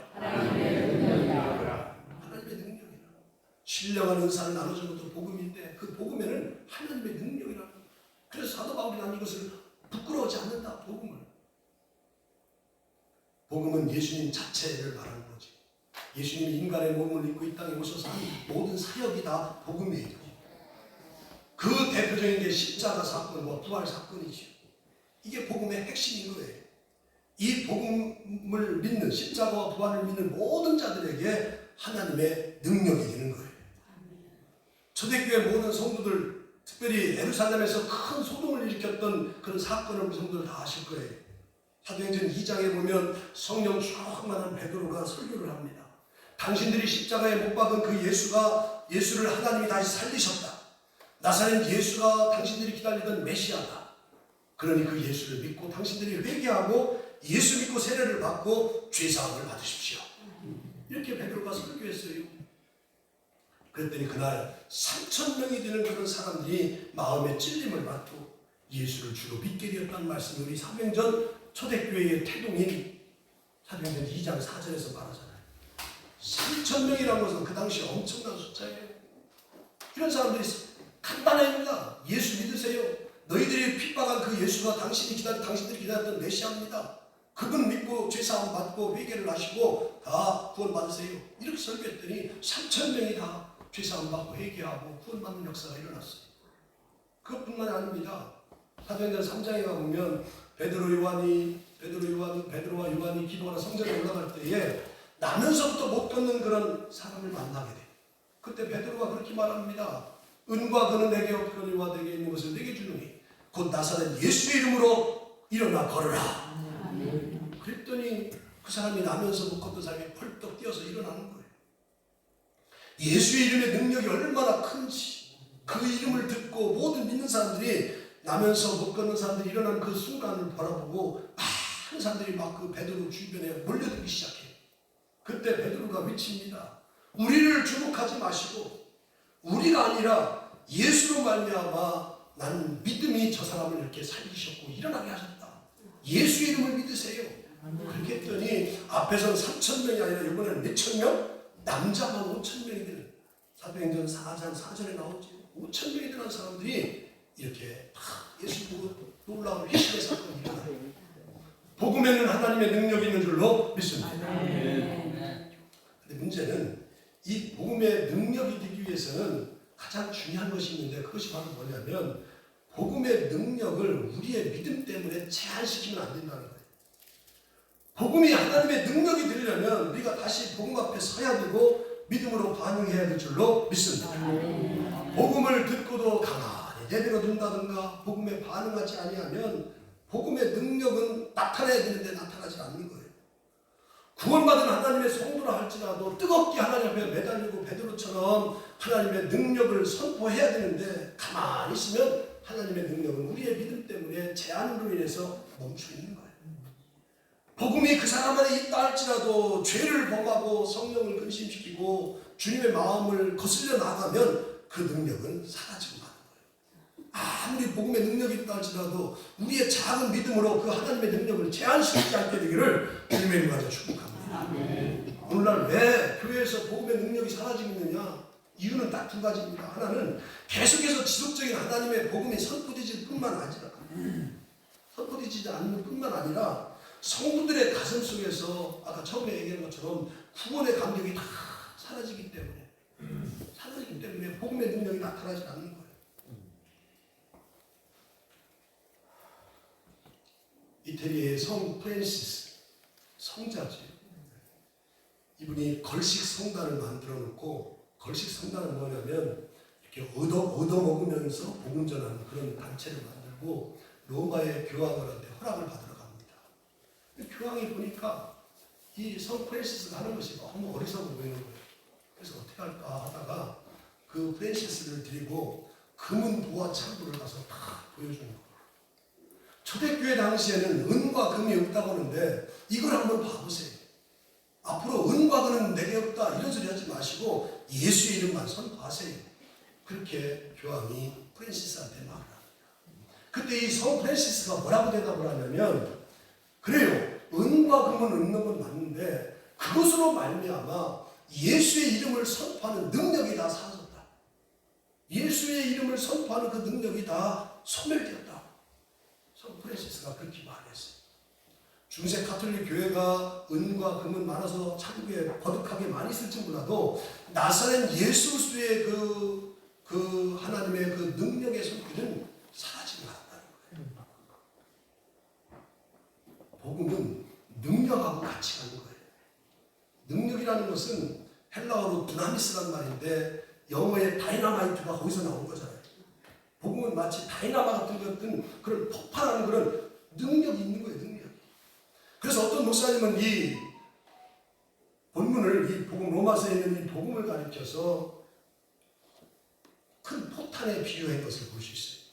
Speaker 1: 신령한 은사를 나눠주는 것도 복음인데 그 복음에는 하나님의 능력이라는 거예요. 그래서 사도 바울이 난 이것을 부끄러워하지 않는다. 복음은 예수님 자체를 말하는 거지. 예수님이 인간의 몸을 입고 이 땅에 오셔서 한 모든 사역이 다 복음이에요. 그 대표적인 게 십자가 사건과 부활 사건이죠. 이게 복음의 핵심인 거예요. 이 복음을 믿는 십자가와 부활을 믿는 모든 자들에게 하나님의 능력이 되는 거예요. 초대교회 모든 성도들, 특별히 예루살렘에서 큰 소동을 일으켰던 그런 사건을 우리 성도들 다 아실 거예요. 사도행전 2장에 보면 성령 충만한 베드로가 설교를 합니다. 당신들이 십자가에 못 박은 그 예수를 하나님이 다시 살리셨다. 나사렛 예수가 당신들이 기다리던 메시아다. 그러니 그 예수를 믿고 당신들이 회개하고 예수 믿고 세례를 받고 죄사함을 받으십시오. 이렇게 베드로가 설교했어요. 그랬더니 그날 3,000명이 되는 그런 사람들이 마음의 찔림을 받고 예수를 주로 믿게 되었다는 말씀을 우리 사도행전 초대교회의 태동인 사도행전 2장 4절에서 말하잖아요. 3,000명이라는 것은 그 당시 엄청난 숫자예요. 이런 사람들이 간단합니다. 예수 믿으세요. 너희들이 핍박한 그 예수가 당신들이 기다렸던 메시아입니다. 그분 믿고 죄사함 받고 회개를 하시고 다 구원 받으세요. 이렇게 설교했더니 3,000명이 다 죄사함 받고 회개하고 구원 받는 역사가 일어났어요. 그것뿐만 아닙니다. 사도행전 3장에 가보면 베드로와 요한이 기도하러 성전에 올라갈 때에 나면서부터 못 걷는 그런 사람을 만나게 돼. 그때 베드로가 그렇게 말합니다. 은과 금은 내게 없거니와 내게 있는 것을 내게 주노니 곧 나사렛 예수의 이름으로 일어나 걸어라. 그랬더니 그 사람이 나면서 못 걷던 사람이 펄떡 뛰어서 일어나는 거예요. 예수의 이름의 능력이 얼마나 큰지 그 이름을 듣고 모든 믿는 사람들이 나면서 못 걷는 사람들이 일어나는 그 순간을 바라보고 많은 사람들이 막 그 베드로 주변에 몰려들기 시작해요. 그때 베드로가 외칩니다. 우리를 주목하지 마시고 우리가 아니라 예수로 말미암아 나는 믿음이 저 사람을 이렇게 살리셨고 일어나게 하셨다. 예수의 이름을 믿으세요. 그렇게 했더니 앞에서는 3,000명이 아니라 이번에는 몇천 명? 남자만 5,000명이 되는 사도행전 4장 4절에 나오지. 5,000명이 되는 사람들이 이렇게 다 예수 보고 놀라운 희신의 사건이 일어나요. 복음에는 하나님의 능력이 있는 줄로 믿습니다. 그런데 문제는 이 복음의 능력이 되기 위해서는 가장 중요한 것이 있는데 그것이 바로 뭐냐면 복음의 능력을 우리의 믿음 때문에 제한시키면 안 된다는 거예요. 복음이 하나님의 능력이 되려면 우리가 다시 복음 앞에 서야 되고 믿음으로 반응해야 될 줄로 믿습니다. 복음을 듣고도 가만히 내버려 둔다든가 복음에 반응하지 아니하면 복음의 능력은 나타나야 되는데 나타나지 않는 거예요. 구원받은 하나님의 성도라 할지라도 뜨겁게 하나님 앞에 매달리고 베드로처럼 하나님의 능력을 선포해야 되는데 가만히 있으면 하나님의 능력은 우리의 믿음 때문에 제한으로 인해서 멈추어 있는 거예요. 복음이 그 사람 안에 있다 할지라도 죄를 범하고 성령을 근심시키고 주님의 마음을 거슬려 나가면 그 능력은 사라지고 마는 거예요. 아무리 복음의 능력이 있다 할지라도 우리의 작은 믿음으로 그 하나님의 능력을 제한시키지 않게 되기를 주님의 이름으로 가져 축복합니다. 오늘날 왜 교회에서 복음의 능력이 사라지고 있느냐? 이유는 딱 두 가지입니다. 하나는 계속해서 지속적인 하나님의 복음이 선포되지 않는 뿐만 아니라 성도들의 가슴 속에서 아까 처음에 얘기한 것처럼 구원의 감격이 다 사라지기 때문에 복음의 능력이 나타나지 않는 거예요. 이태리의 성 프랜시스 성자죠. 이분이 걸식 성단을 만들어 놓고 걸식 성단은 뭐냐면 이렇게 얻어먹으면서 복음 전하는 그런 단체를 만들고 로마의 교황들한테 허락을 받으러 갑니다. 교황이 보니까 이 성 프랜시스가 하는 것이 너무 어리석어 보이는 거예요. 그래서 어떻게 할까 하다가 그 프랜시스를 데리고 금은 보화 창고를 가서 다 보여주는 거예요. 초대교회 당시에는 은과 금이 없다고 하는데 이걸 한번 봐보세요. 앞으로 은과 금은 내게 없다 이런 소리 하지 마시고 예수의 이름만 선포하세요. 그렇게 교황이 프랜시스한테 말을 합니다. 그때 이 성 프랜시스가 뭐라고 대답을 하냐면 그래요. 은과 금은 없는 건 맞는데 그것으로 말미암아 예수의 이름을 선포하는 능력이 다 사라졌다. 예수의 이름을 선포하는 그 능력이 다 소멸되었다. 성 프랜시스가 그렇게 말했어요. 중세 가톨릭 교회가 은과 금은 많아서 창고에 거듭하게 많이 있을지 몰라도 나사렛 예수 그리스도의 그 하나님의 그 능력의 손길은 사라지지 않았다는 거예요. 복음은 능력하고 같이 가는 거예요. 능력이라는 것은 헬라어로 두나미스라는 말인데 영어의 다이나마이트가 거기서 나온 거잖아요. 복음은 마치 다이나마 같은 그런 폭발하는 그런 능력이 있는 거예요. 능력. 그래서 어떤 목사님은 이 본문을 이 복음 로마서에 있는 이 복음을 가리켜서 큰 포탄에 비유한 것을 볼 수 있어요.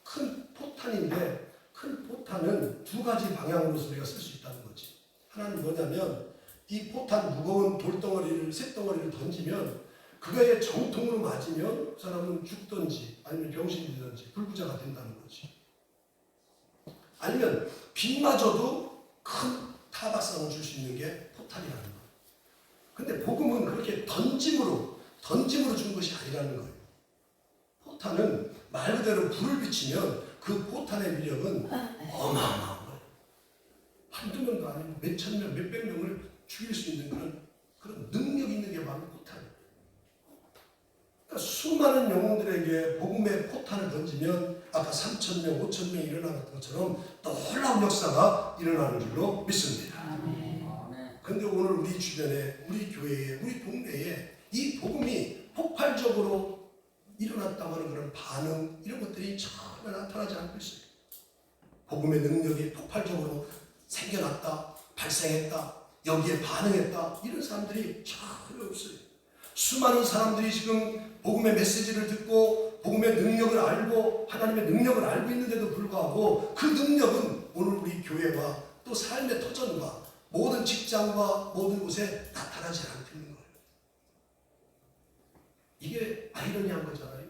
Speaker 1: 큰 포탄인데 큰 포탄은 두 가지 방향으로서 우리가 쓸 수 있다는 거지. 하나는 뭐냐면 이 포탄 무거운 돌덩어리를 쇳덩어리를 던지면 그거에 정통으로 맞으면 그 사람은 죽든지 아니면 병신이 되든지 불구자가 된다는 거지. 아니면 빗맞아도 큰 타박상을 줄 수 있는 게 포탄이라는 거예요. 근데 복음은 그렇게 던짐으로 준 것이 아니라는 거예요. 포탄은 말 그대로 불을 비치면 그 포탄의 위력은 어마어마한 거예요. 한두 명도 아니고 몇천 명, 몇백 명을 죽일 수 있는 그런 능력이 있는 게 바로 포탄이에요. 그러니까 수많은 영혼들에게 복음의 포탄을 던지면 아까 3,000명, 5,000명이 일어나는 것처럼 놀라운 역사가 일어나는 줄로 믿습니다. 그런데 오늘 우리 주변에, 우리 교회에, 우리 동네에 이 복음이 폭발적으로 일어났다고 하는 그런 반응, 이런 것들이 전혀 나타나지 않고 있어요. 복음의 능력이 폭발적으로 생겨났다, 발생했다, 여기에 반응했다, 이런 사람들이 전혀 없어요. 수많은 사람들이 지금 복음의 메시지를 듣고 복음의 능력을 알고 하나님의 능력을 알고 있는데도 불구하고 그 능력은 오늘 우리 교회와 또 삶의 터전과 모든 직장과 모든 곳에 나타나지 않고 있는 거예요. 이게 아이러니한 거잖아요.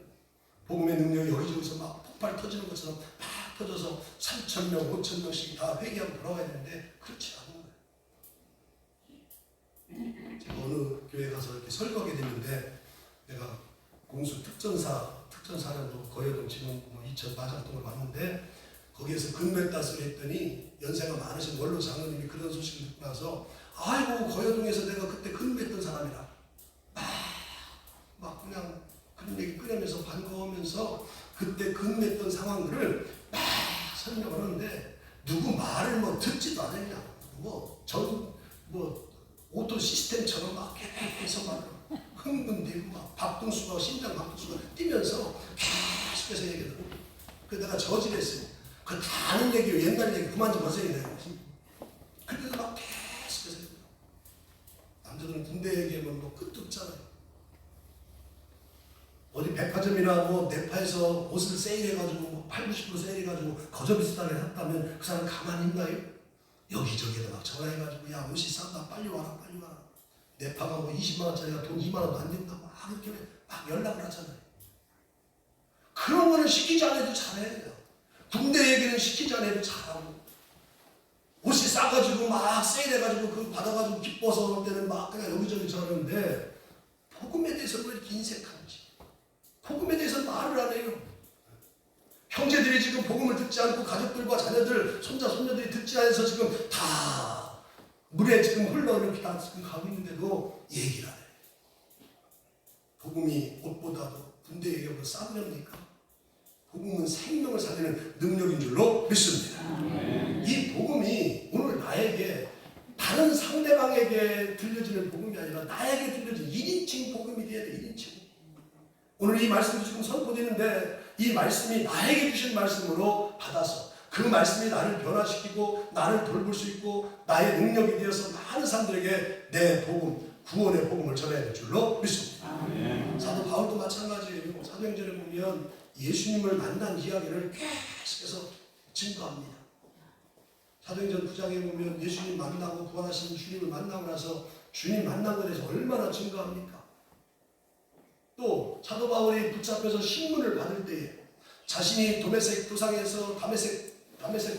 Speaker 1: 복음의 능력이 여기저기서 막 폭발 터지는 것처럼 막 터져서 3,000명, 5,000명씩 다 회개하고 돌아가야 되는데 그렇지 않은 거예요. 제가 어느 교회 가서 이렇게 설교하게 됐는데 내가 공수 특전사령도 거여동 지금 2천 마장동을 왔는데 거기에서 근무했다 소리 했더니 연세가 많으신 원로 장로님이 그런 소식을 듣고 나서 아이고 거여동에서 내가 그때 근무했던 사람이라 막 그냥 그런 얘기 꺼내면서 반가워하면서 그때 근무했던 상황들을 막 설명을 하는데 누구 말을 뭐 듣지도 않았냐 뭐 오토 시스템처럼 막 계속 막 흥분되고 막 박동수가 심장 박동수가 뛰면서 계속해서 얘기를 하고 그래서 내가 저질했어요. 그 다 아는 얘기요. 옛날 얘기 그만 좀 하세요. 그래도 막 계속해서 남자들은 군대 얘기하면 뭐 끝도 없잖아요. 어디 백화점이나 뭐 네파에서 옷을 세일해가지고 뭐 80% 세일해가지고 거저 비슷하게 샀다면 그 사람 가만히 있나요? 여기저기에다 막 전화해가지고 야 옷이 싸다 빨리 와라 빨리 와라. 네파가 뭐 20만 원짜리가 돈 2만 원도 안 된다 막 이렇게 막 연락을 하잖아요. 그런 거는 시키지 않아도 잘해요. 군대 얘기는 시키지 않아도 잘하고 옷이 싸가지고 막 세일해가지고 그거 받아가지고 기뻐서 올 때는 막 그냥 여기저기 저러는데 복음에 대해서 왜 이렇게 인색한지 복음에 대해서 말을 안 해요. 형제들이 지금 복음을 듣지 않고 가족들과 자녀들 손자 손녀들이 듣지 않아서 지금 다 물에 지금 흘러 이렇게 다 지금 가고 있는데도 얘기를 안 해요. 복음이 옷보다도 군대 얘기보다 싸구렵니까? 복음은 생명을 살리는 능력인 줄로 믿습니다. 이 복음이 오늘 나에게 다른 상대방에게 들려지는 복음이 아니라 나에게 들려지는 1인칭 복음이 돼야 돼. 1인칭. 오늘 이 말씀도 지금 선포되는데 이 말씀이 나에게 주신 말씀으로 받아서 그 말씀이 나를 변화시키고 나를 돌볼 수 있고 나의 능력이 되어서 많은 사람들에게 내 복음, 구원의 복음을 전해야 될 줄로 믿습니다. 사도 바울도 마찬가지예요. 사도행전에 보면 예수님을 만난 이야기를 계속해서 증거합니다. 사도행전 9장에 보면 예수님 만나고 부활하신 주님을 만나고 나서 주님 만난 것에 대해서 얼마나 증거합니까? 또 사도 바울이 붙잡혀서 신문을 받을 때에 자신이 다메섹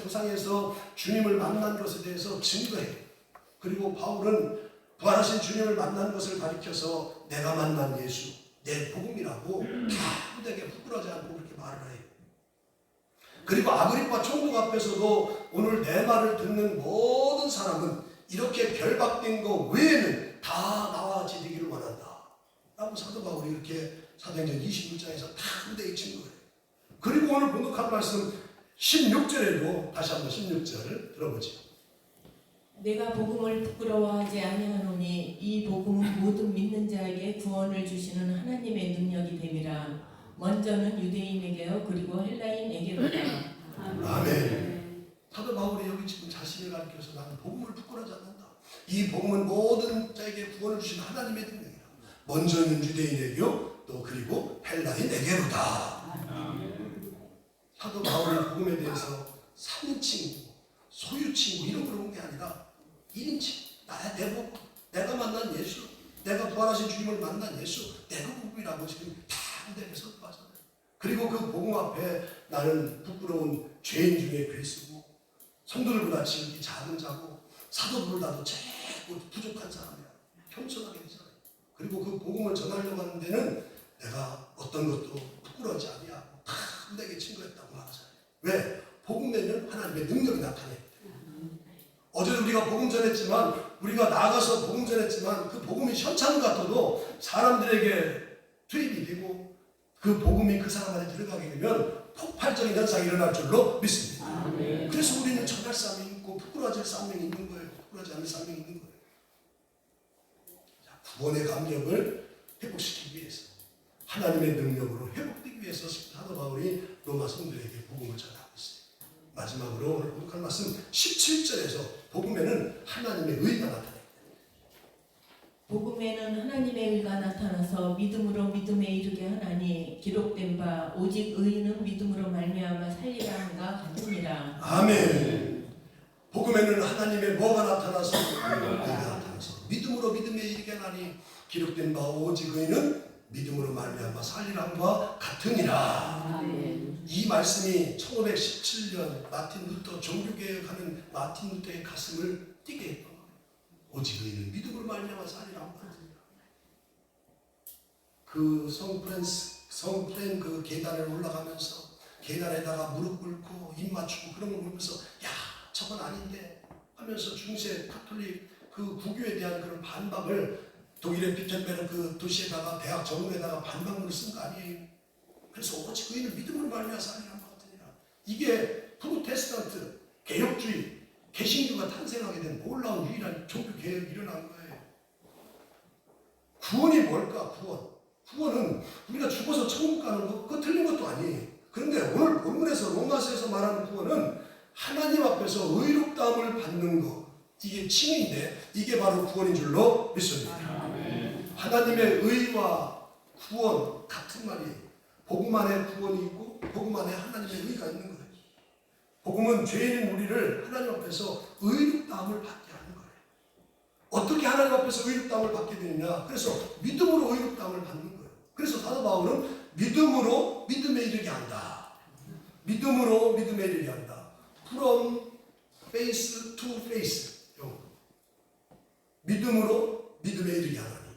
Speaker 1: 도상에서 주님을 만난 것에 대해서 증거해요. 그리고 바울은 부활하신 주님을 만난 것을 가리켜서 내가 만난 예수, 내 복음이라고 아무데게 부끄러워하지 않고 그렇게 말을 해요. 그리고 아그리파 총독 앞에서도 오늘 내 말을 듣는 모든 사람은 이렇게 결박된 거 외에는 다 나와 같이 되기를 원한다 라고 사도 바울이 이렇게 사도행전 26장에서 다 무대에 친 거예요. 그리고 오늘 봉독한 말씀 16절에도 다시 한번 16절 들어보죠.
Speaker 2: 내가 복음을 부끄러워하지 아니하노니 이 복음은 모든 믿는 자에게 구원을 주시는 하나님의 능력이 됨이라. 먼저는 유대인에게요 그리고 헬라인에게로다.
Speaker 1: 아멘. 사도 바울이 여기 지금 자신을 가리켜서 나는 복음을 부끄러워하지 않는다. 이 복음은 모든 자에게 구원을 주시는 하나님의 능력이다. 먼저는 유대인에게요 또 그리고 헬라인에게로다. 사도 바울이 복음에 대해서 3인칭, 소유칭 이런 걸 본 게 아니라 1인칭, 내 복음, 내가 만난 예수, 내가 부활하신 주님을 만난 예수, 내 복음이라고 지금 다 무대에 선포하잖아요. 그리고 그 복음 앞에 나는 부끄러운 죄인 중에 괴수고 성도들보다 지극히 작은 자고 사도들보다도 제일 부족한 사람이야. 겸손하게 되잖아요. 그리고 그 복음을 전하려고 하는 데는 내가 어떤 것도 부끄러워하지 아니하고 다 무대에 친구했다고 말하잖아요. 왜? 복음 내면 하나님의 능력이 나타내. 어제도 우리가 복음 전했지만 우리가 나가서 복음 전했지만 그 복음이 현찬 같아도 사람들에게 투입이 되고 그 복음이 그 사람 안에 들어가게 되면 폭발적인 현상이 일어날 줄로 믿습니다. 그래서 우리는 전할 사명이 있고 부끄러워질 사명이 있는 거예요. 부끄러워하지 않을 사명이 있는 거예요. 자, 구원의 감격을 회복시키기 위해서 하나님의 능력으로 회복되기 위해서 사도 바울이 로마 성도에게 복음을 전하고 있어요. 마지막으로 오늘독할 말씀 17절에서 복음에는 하나님의 의가 나타납니다.
Speaker 2: 복음에는 하나님의 의가 나타나서 믿음으로 믿음에 이르게 하나니 기록된 바 오직 의인은 믿음으로 말미암아 살리라 한가 같으니라.
Speaker 1: 아멘. 복음에는 하나님의 뭐가 나타나서 의가 나타나서 믿음으로 믿음에 이르게 하나니 기록된 바 오직 의인은 믿음으로 말미암아 살리라 함과 같으니라. 이 말씀이 1517년 마틴 루터 종교개혁하는 마틴 루터의 가슴을 뛰게 했던 거예요. 오직 의인은 믿음으로 말미암아 살리라 함과 같으니라. 그 성프랜 그 계단을 올라가면서 계단에다가 무릎 꿇고 입 맞추고 그런 걸 보면서 야 저건 아닌데 하면서 중세 카톨릭 그 구교에 대한 그런 반박을 독일의 비텐베르 그 도시에다가 대학 정문에다가 반박문을 쓴 거 아니에요. 그래서 오직 의인은 믿음으로 말미암아 살리라 함과 같으니라. 이게 프로테스탄트 개혁주의 개신교가 탄생하게 된 놀라운 유일한 종교 개혁이 일어난 거예요. 구원이 뭘까? 구원은 우리가 죽어서 천국 가는 거 그거 틀린 것도 아니에요. 그런데 오늘 본문에서 로마서에서 말하는 구원은 하나님 앞에서 의롭다함을 받는 것, 이게 칭의인데 이게 바로 구원인 줄로 믿습니다. 하나님의 의와 구원 같은 말이에요. 복음 안에 구원이 있고 복음 안에 하나님의 의가 있는 거예요. 복음은 죄인인 우리를 하나님 앞에서 의롭다함을 받게 하는 거예요. 어떻게 하나님 앞에서 의롭다함을 받게 되느냐? 그래서 믿음으로 의롭다함을 받는 거예요. 그래서 사도 바울은 믿음으로 믿음에 이르게 한다. 믿음으로 믿음에 이르게 한다. From faith to faith. 믿음으로 믿음에 이르게 하나니.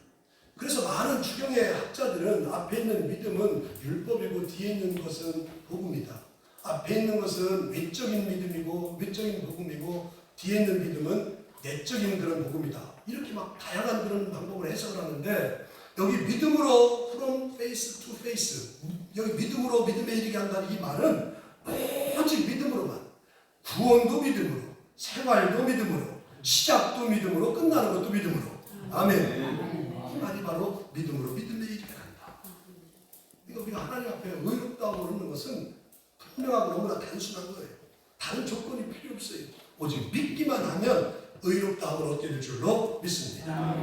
Speaker 1: 그래서 많은 주경의 학자들은 앞에 있는 믿음은 율법이고 뒤에 있는 것은 복음이다. 앞에 있는 것은 외적인 믿음이고 외적인 복음이고 뒤에 있는 믿음은 내적인 그런 복음이다. 이렇게 막 다양한 그런 방법을 해석을 하는데 여기 믿음으로 from faith to faith 여기 믿음으로 믿음에 이르게 한다는 이 말은 오직 믿음으로만 구원도 믿음으로 생활도 믿음으로 시작도 믿음으로 끝나는 것도 믿음으로 아멘. 이 말이 바로 믿음으로 믿음에 이르게 한다. 그러니까 우리가 하나님 앞에 의롭다고 그러는 것은 분명하고 너무나 단순한 거예요. 다른 조건이 필요 없어요. 오직 믿기만 하면 의롭다함을 얻게 될 줄로 믿습니다.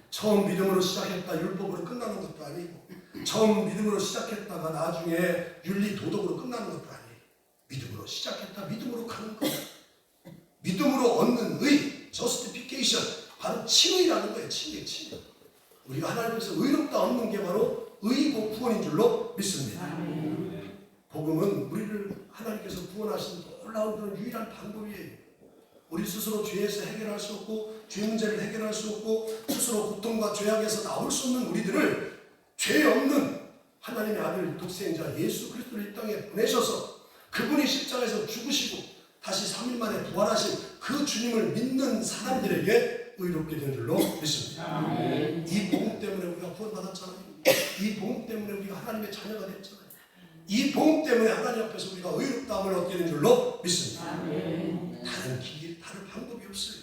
Speaker 1: 처음 믿음으로 시작했다 율법으로 끝나는 것도 아니고 처음 믿음으로 시작했다가 나중에 윤리 도덕으로 끝나는 것도 아니에요. 믿음으로 시작했다 믿음으로 가는 거예요. 믿음으로 얻는 의, justification, 바로 칭의라는 거예요. 칭의. 우리가 하나님께서 의롭다 얻는 게 바로 의고 구원인 줄로 믿습니다. 복음은 우리를 하나님께서 구원하신 놀라운 그런 유일한 방법이에요. 우리 스스로 죄에서 해결할 수 없고 죄 문제를 해결할 수 없고 스스로 고통과 죄악에서 나올 수 없는 우리들을 죄 없는 하나님의 아들 독생자 예수 그리스도를 이 땅에 보내셔서 그분이 십자가에서 죽으시고 다시 3일 만에 부활하신 그 주님을 믿는 사람들에게 의롭게 된 줄로 믿습니다. 이 복음 때문에 우리가 구원받았잖아요. 이 복음 때문에 우리가 하나님의 자녀가 됐잖아요. 이 복음 때문에 하나님 앞에서 우리가 의롭다함을 얻게 된 줄로 믿습니다. 다른 길, 다른 방법이 없어요.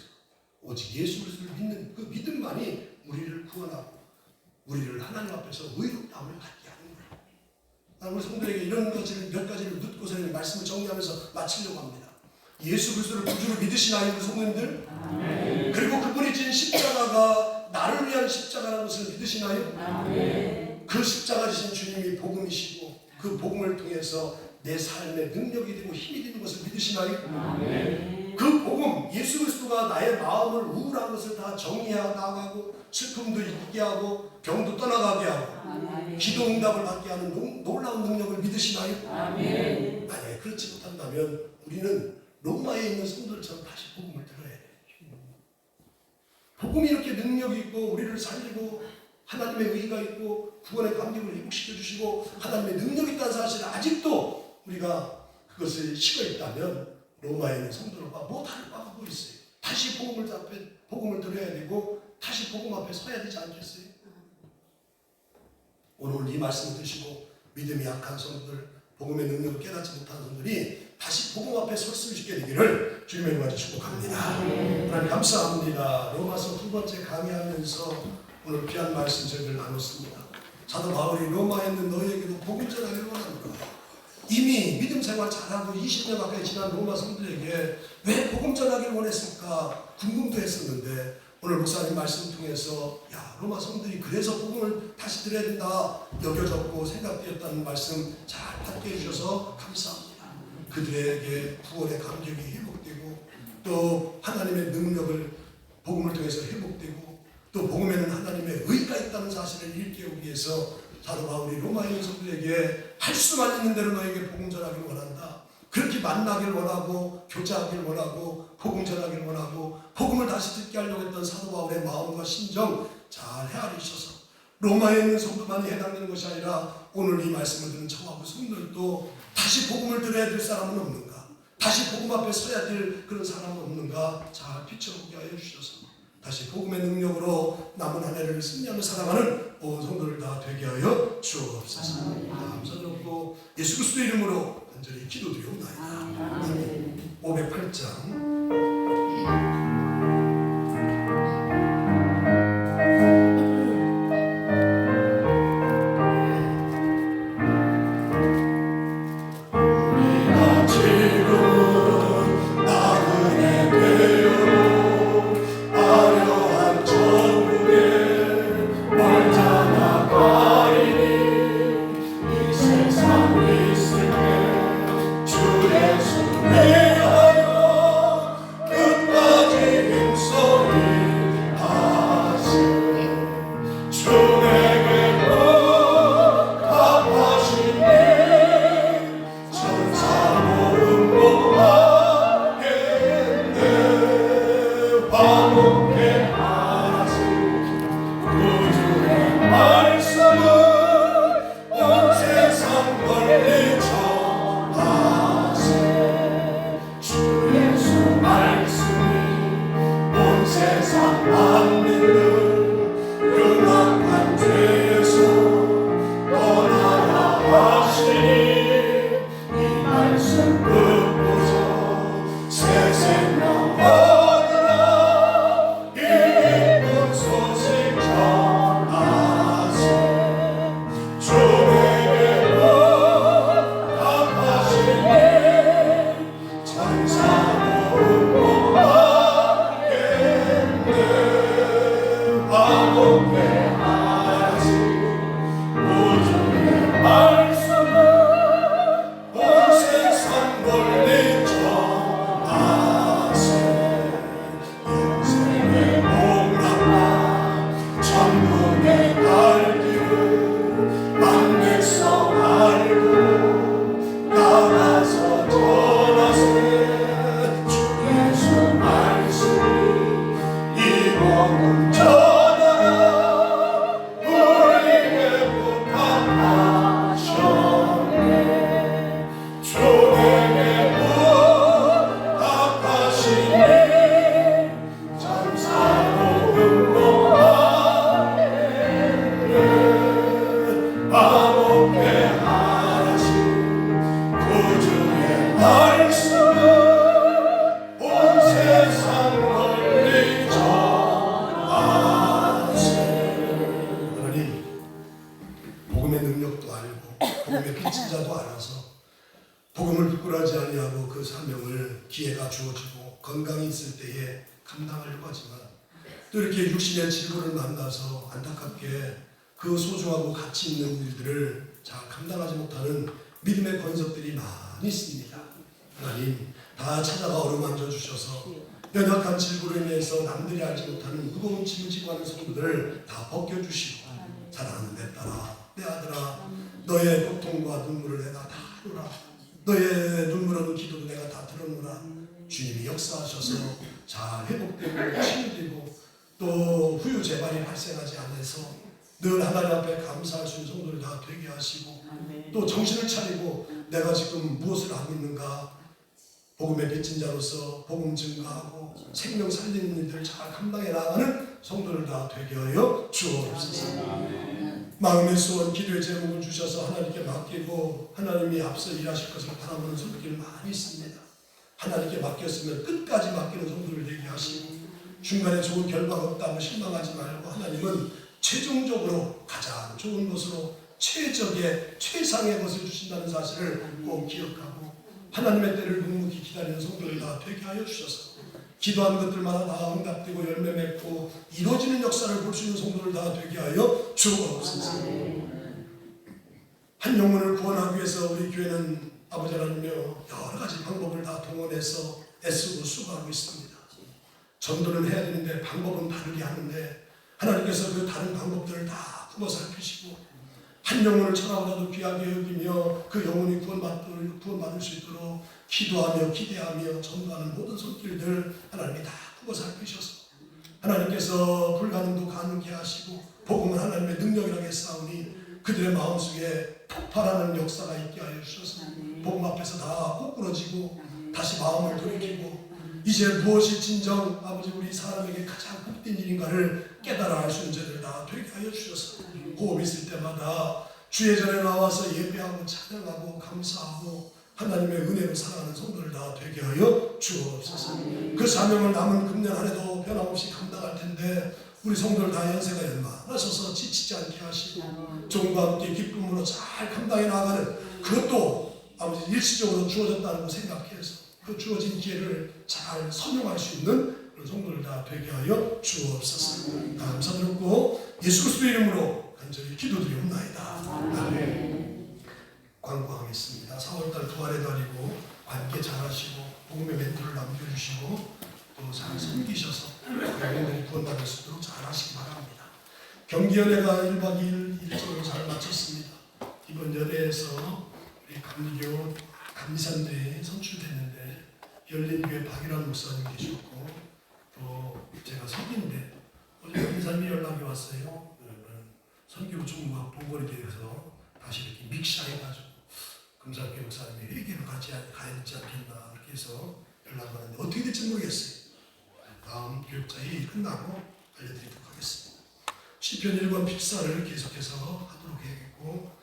Speaker 1: 오직 예수 그리스도를 믿는 그 믿음만이 우리를 구원하고 우리를 하나님 앞에서 의롭다함을 갖게 하는 거예요. 나는 우리 성도에게 이런 것을 몇 가지를 묻고서 말씀을 정리하면서 마치려고 합니다. 예수 그리스도를 구주로 믿으시나요, 우리 성도님들? 그리고 그분이 진 십자가가 나를 위한 십자가라는 것을 믿으시나요? 그 십자가 지신 주님이 복음이시고 그 복음을 통해서 내 삶의 능력이 되고 힘이 되는 것을 믿으시나요? 그 복음, 예수 그리스도가 나의 마음을 우울한 것을 다 정리해 나가고 슬픔도 잊게 하고 병도 떠나가게 하고 기도 응답을 받게 하는 놀라운 능력을 믿으시나요? 만약에 그렇지 못한다면 우리는 로마에 있는 성도들처럼 다시 복음을 들어야 돼요. 복음이 이렇게 능력이 있고 우리를 살리고 하나님의 의가 있고 구원의 감격을 회복시켜 주시고 하나님의 능력이 있다는 사실을 아직도 우리가 그것을 식어 있다면 로마에 있는 성도들과 뭐 다를 바가 뭐 있어요. 다시 복음을 앞에 복음을 들어야 되고 다시 복음 앞에 서야 되지 않겠어요? 오늘 이 말씀을 드시고 믿음이 약한 성도들, 복음의 능력을 깨닫지 못한 성도들이 다시 복음 앞에 설 수 있게 되기를 주님의 이름으로 축복합니다. 하나님 감사합니다. 로마서 2번째 강의하면서 오늘 귀한 말씀 저희들 나눴습니다. 사도 바울이 로마에 있는 너희에게도 복음 전하기를 원합니다. 이미 믿음 생활 잘하고 20년 가까이 지난 로마 성도들에게 왜 복음 전하기를 원했을까 궁금도 했었는데 오늘 목사님 말씀 통해서 로마 성도들이 그래서 복음을 다시 들어야 된다 여겨졌고 생각되었다는 말씀 잘 받게 해주셔서 감사합니다. 그들에게 구원의 감격이 회복되고 또 하나님의 능력을 복음을 통해서 회복되고 또 복음에는 하나님의 의가 있다는 사실을 일깨우기 위해서 사도 바울이 로마에 있는 성도들에게 할 수만 있는 대로 너에게 복음 전하기를 원한다. 그렇게 만나길 원하고 교제하길 원하고 복음 전하길 원하고 복음을 다시 듣게 하려고 했던 사도 바울의 마음과 심정 잘 헤아리셔서 로마에 있는 성도만이 해당되는 것이 아니라 오늘 이 말씀을 듣는 저하고 성도들도 다시 복음을 들어야 될 사람은 없는가? 다시 복음 앞에 서야 될 그런 사람은 없는가? 잘 비춰보게 하여 주셔서 다시 복음의 능력으로 남은 한 해를 승리하며 살아가는 온 성도를 다 되게 하여 주옵소서. 감사드리고 예수 그리스도 이름으로 간절히 기도드리옵나이다. 508장 기회가 주어지고 건강이 있을 때에 감당하려고 하지만 또 이렇게 육신의 질고를 만나서 안타깝게 그 소중하고 가치 있는 일들을 잘 감당하지 못하는 믿음의 권속들이 많이 있습니다. 하나님 다 찾아가 어루만져 주셔서 연약한 질고로 인해서 남들이 알지 못하는 무거운 짐을 지고 하는 성도들을 다 벗겨주시고 사랑하는 내 딸아 내 아들아 너의 고통과 눈물을 내가 다 알노라. 너의 눈물 없는 기도도 내가 다 들었노라. 주님이 역사하셔서 잘 회복되고 치유되고 또 후유 재발이 발생하지 않아서 늘 하나님 앞에 감사할 수 있는 성도를 다 되게 하시고 또 정신을 차리고 내가 지금 무엇을 하고 있는가 복음의 빚진 자로서 복음 증가하고 생명 살리는 일들을 잘 감당해 나가는 성도를 다 되게 하여 주옵소서. 마음의 소원, 기도의 제목을 주셔서 하나님께 맡기고 하나님이 앞서 일하실 것을 바라보는 성도들이 많이 있습니다. 하나님께 맡겼으면 끝까지 맡기는 성도를 되게 하시고 중간에 좋은 결과가 없다고 실망하지 말고 하나님은 최종적으로 가장 좋은 것으로 최적의 최상의 것을 주신다는 사실을 꼭 기억하고 하나님의 때를 묵묵히 기다리는 성도를 다 되게 하여 주셔서 기도한 것들마다 다 응답되고 열매 맺고 이루어지는 역사를 볼 수 있는 성도를 다 되게 하여 주옵소서. 한 영혼을 구원하기 위해서 우리 교회는 아버지 하나님여 여러 가지 방법을 다 동원해서 애쓰고 수고하고 있습니다. 전도는 해야 되는데 방법은 다르게 하는데 하나님께서 그 다른 방법들을 다 품어 살피시고 한 영혼을 천하보다도 귀하게 여기며 그 영혼이 구원받을 수 있도록 기도하며 기대하며 전도하는 모든 손길들 하나님이 다 품어 살피셔서 하나님께서 불가능도 가능케 하시고 복음은 하나님의 능력이라게 싸우니 그들의 마음속에 폭발하는 역사가 있게 하여 주셔서 복음 앞에서 다 꼬꾸러지고 다시 마음을 돌이키고 이제 무엇이 진정 아버지 우리 사람에게 가장 복된 일인가를 깨달아 알 수 있는 자들 다 되게 하여 주셔서 호흡 있을 때마다 주의 전에 나와서 예배하고 찬양하고 감사하고 하나님의 은혜로 살아가는 성도를 다 되게 하여 주옵소서. 그 사명을 남은 금년 안에도 변함없이 감당할 텐데 우리 성도들 다 연세가 연마하셔서 지치지 않게 하시고 종과 함께 기쁨으로 잘 감당해 나가는 그것도 아버지 일시적으로 주어졌다는 걸 생각해서 그 주어진 기회를 잘 선용할 수 있는 그런 성도를 다 되게 하여 주옵소서. 감사드리고 예수 그리스도 이름으로 간절히 기도드리옵나이다. 아멘. 광고하겠습니다. 4월달 부활의 달이고 관계 잘하시고 복음의 멘토를 남겨주시고 또 잘 섬기셔서 영혼들이 구원받을 수 있도록 잘 하시기 바랍니다. 경기연회가 1박 2일 일정을 잘 마쳤습니다. 이번 연회에서 우리 감리교 감리산들이 선출됐는데 열린교회 박일환 목사님 계셨고 또 제가 섬기는데 어제 감리산이 연락이 왔어요. 선교 총무가 봉건이 되어서 다시 이렇게 믹샤해가지고 금사교회 목사님이 회개로 같이 가야 되지 않겠나 그렇게 해서 연락을 하는데 어떻게 될지 모르겠어요. 다음 교육자회의 끝나고 알려드리도록 하겠습니다. 시편 1권 필사를 계속해서 하도록 해야겠고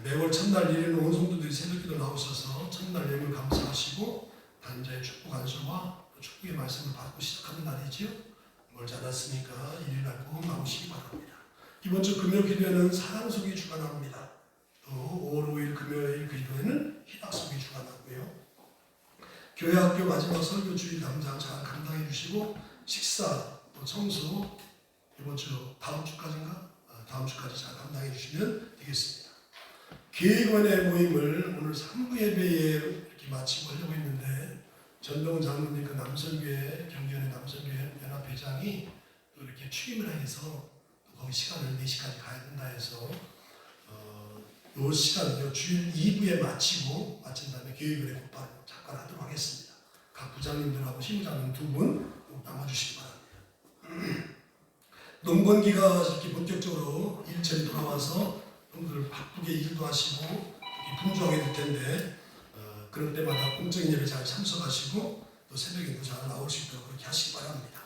Speaker 1: 매월 첫날 1일 온 성도들이 새벽기도 나오셔서 첫날 예물 감사하시고 단자의 축복 안수와 축복의 말씀을 받고 시작하는 날이지요. 멀지 않았으니까 1일날 꼭 나오시기 바랍니다. 이번 주 금요 기도회는 사랑속이 주관합니다. 또 5월 5일 금요일 기도회는 희락속이 주관하고요. 교회 학교 마지막 설교 주일 담당 잘 감당해 주시고 식사 또 청소 이번 주 다음 주까지인가? 다음 주까지 잘 감당해 주시면 되겠습니다. 계획원의 모임을 오늘 3부 예배에 이렇게 마치고 하려고 했는데 전동 장로님 그 남선교회 경기연의 남선교회 연합회장이 또 이렇게 취임을 해서 또 거기 시간을 4시까지 가야 된다 해서 요 시간 요 주일 2부에 마친 다음에 교회원의 곧바로 잠깐 하도록 하겠습니다. 각 부장님들하고 시무장님 2분 남아주시기 바랍니다. 농번기가 이렇게 본격적으로 일처리 돌아와서 여러분들 바쁘게 일도 하시고 이렇게 분주하게 될 텐데 그럴 때마다 공적인 예배 잘 참석하시고 또 새벽에도 잘 나올 수 있도록 그렇게 하시기 바랍니다.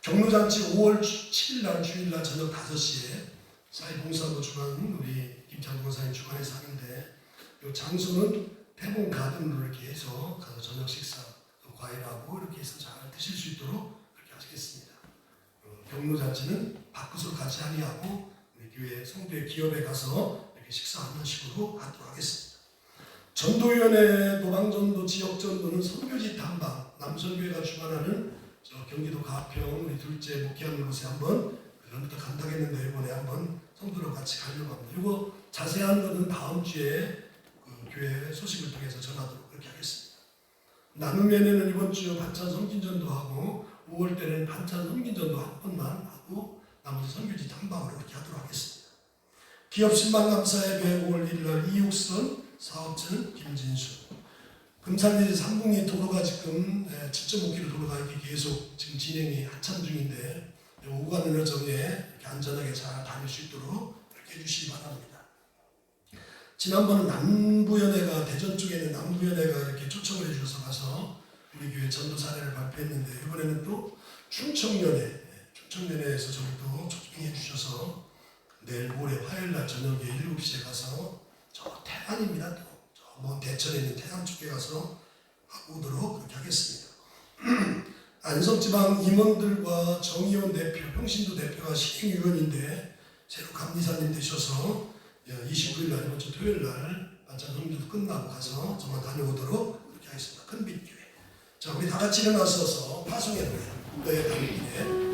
Speaker 1: 경로잔치 5월 7일 주일날 저녁 5시에 사회봉사로 주관 우리 김창동 권사님 주관해서 하는데 이 장소는 태봉 가든으로 이렇게 해서 가서 저녁 식사 또 과일하고 이렇게 해서 잘 드실 수 있도록 그렇게 하시겠습니다. 경로잔치는 밖으로 같이 하니하고 우리 교회 성도의 기업에 가서 이렇게 식사하는 식으로 하도록 하겠습니다. 전도위원회 노방전도 지역전도는 선교지 탐방 남선교회가 주관하는 경기도 가평 우리 둘째 목회하는 곳에 한번 그전부터 간다겠는데 이번에 한번 성도로 같이 가려고 합니다. 이거 자세한 것은 다음 주에 그 교회 소식을 통해서 전하도록 그렇게 하겠습니다. 나눔연회는 이번 주 반찬 섬긴전도 하고 5월 때는 반찬 섬긴전도 한 번만 하고 나머지 선교지 탐방으로 그렇게 하도록 하겠습니다. 기업 신방감사예배 5월 1일 이육선 사업자는 김진수 금산리 삼봉리 도로가 지금 7.5km 도로가 이렇게 계속 지금 진행이 한참 중인데 오가는 여정에 이렇게 안전하게 잘 다닐 수 있도록 이렇게 해주시기 바랍니다. 지난번은 남부연회가 대전 쪽에 있는 남부연회가 이렇게 초청을 해주셔서 가서 우리 교회 전도 사례를 발표했는데 이번에는 또 충청연회에서 저희도 초청해 주셔서 내일 모레 화요일날 저녁에 7시에 가서 저 태안입니다. 또 저 대천에 있는 태안 쪽에 가서 하고 오도록 그렇게 하겠습니다. 안성지방 임원들과 정의원 대표, 평신도 대표가 시행위원인데 새로 감리사님 되셔서 29일 날 이번 주 토요일 날 반찬 성기도 끝나고 가서 저만 다녀오도록 그렇게 하겠습니다. 큰빛교회. 자, 우리 다 같이 일어나서서 파송의 노래 너의 가는 길에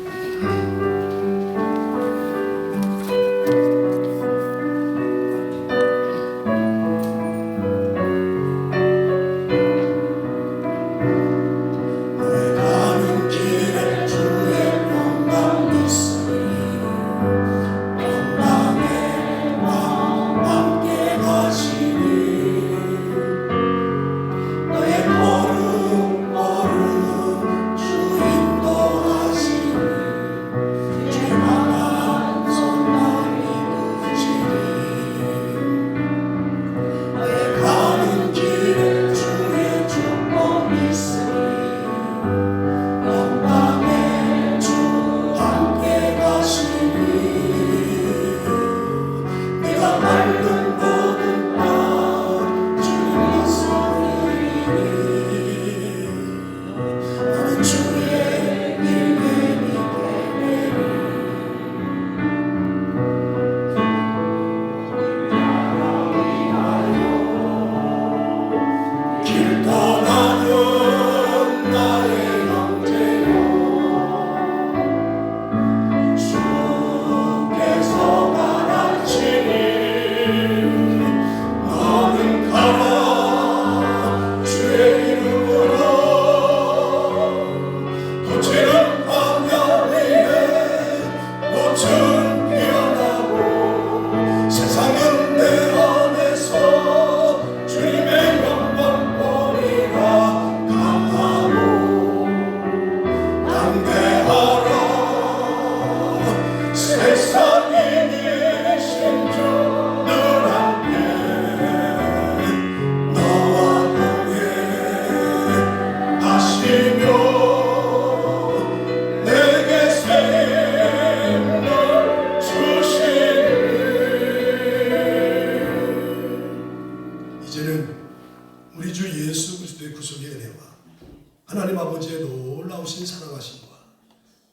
Speaker 1: 하나님 아버지의 놀라우신 사랑하심과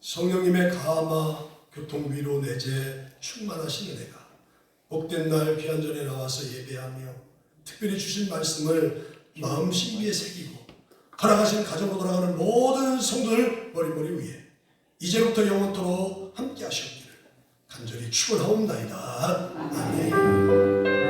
Speaker 1: 성령님의 감화, 교통, 위로, 내재 충만하신 은혜가 복된 날 귀한 전에 나와서 예배하며 특별히 주신 말씀을 마음 심기에 새기고 허락하신 가정으로 돌아가는 모든 성도들 머리머리 위에 이제부터 영원토록 함께 하시옵기를 간절히 축원하옵나이다. 아멘.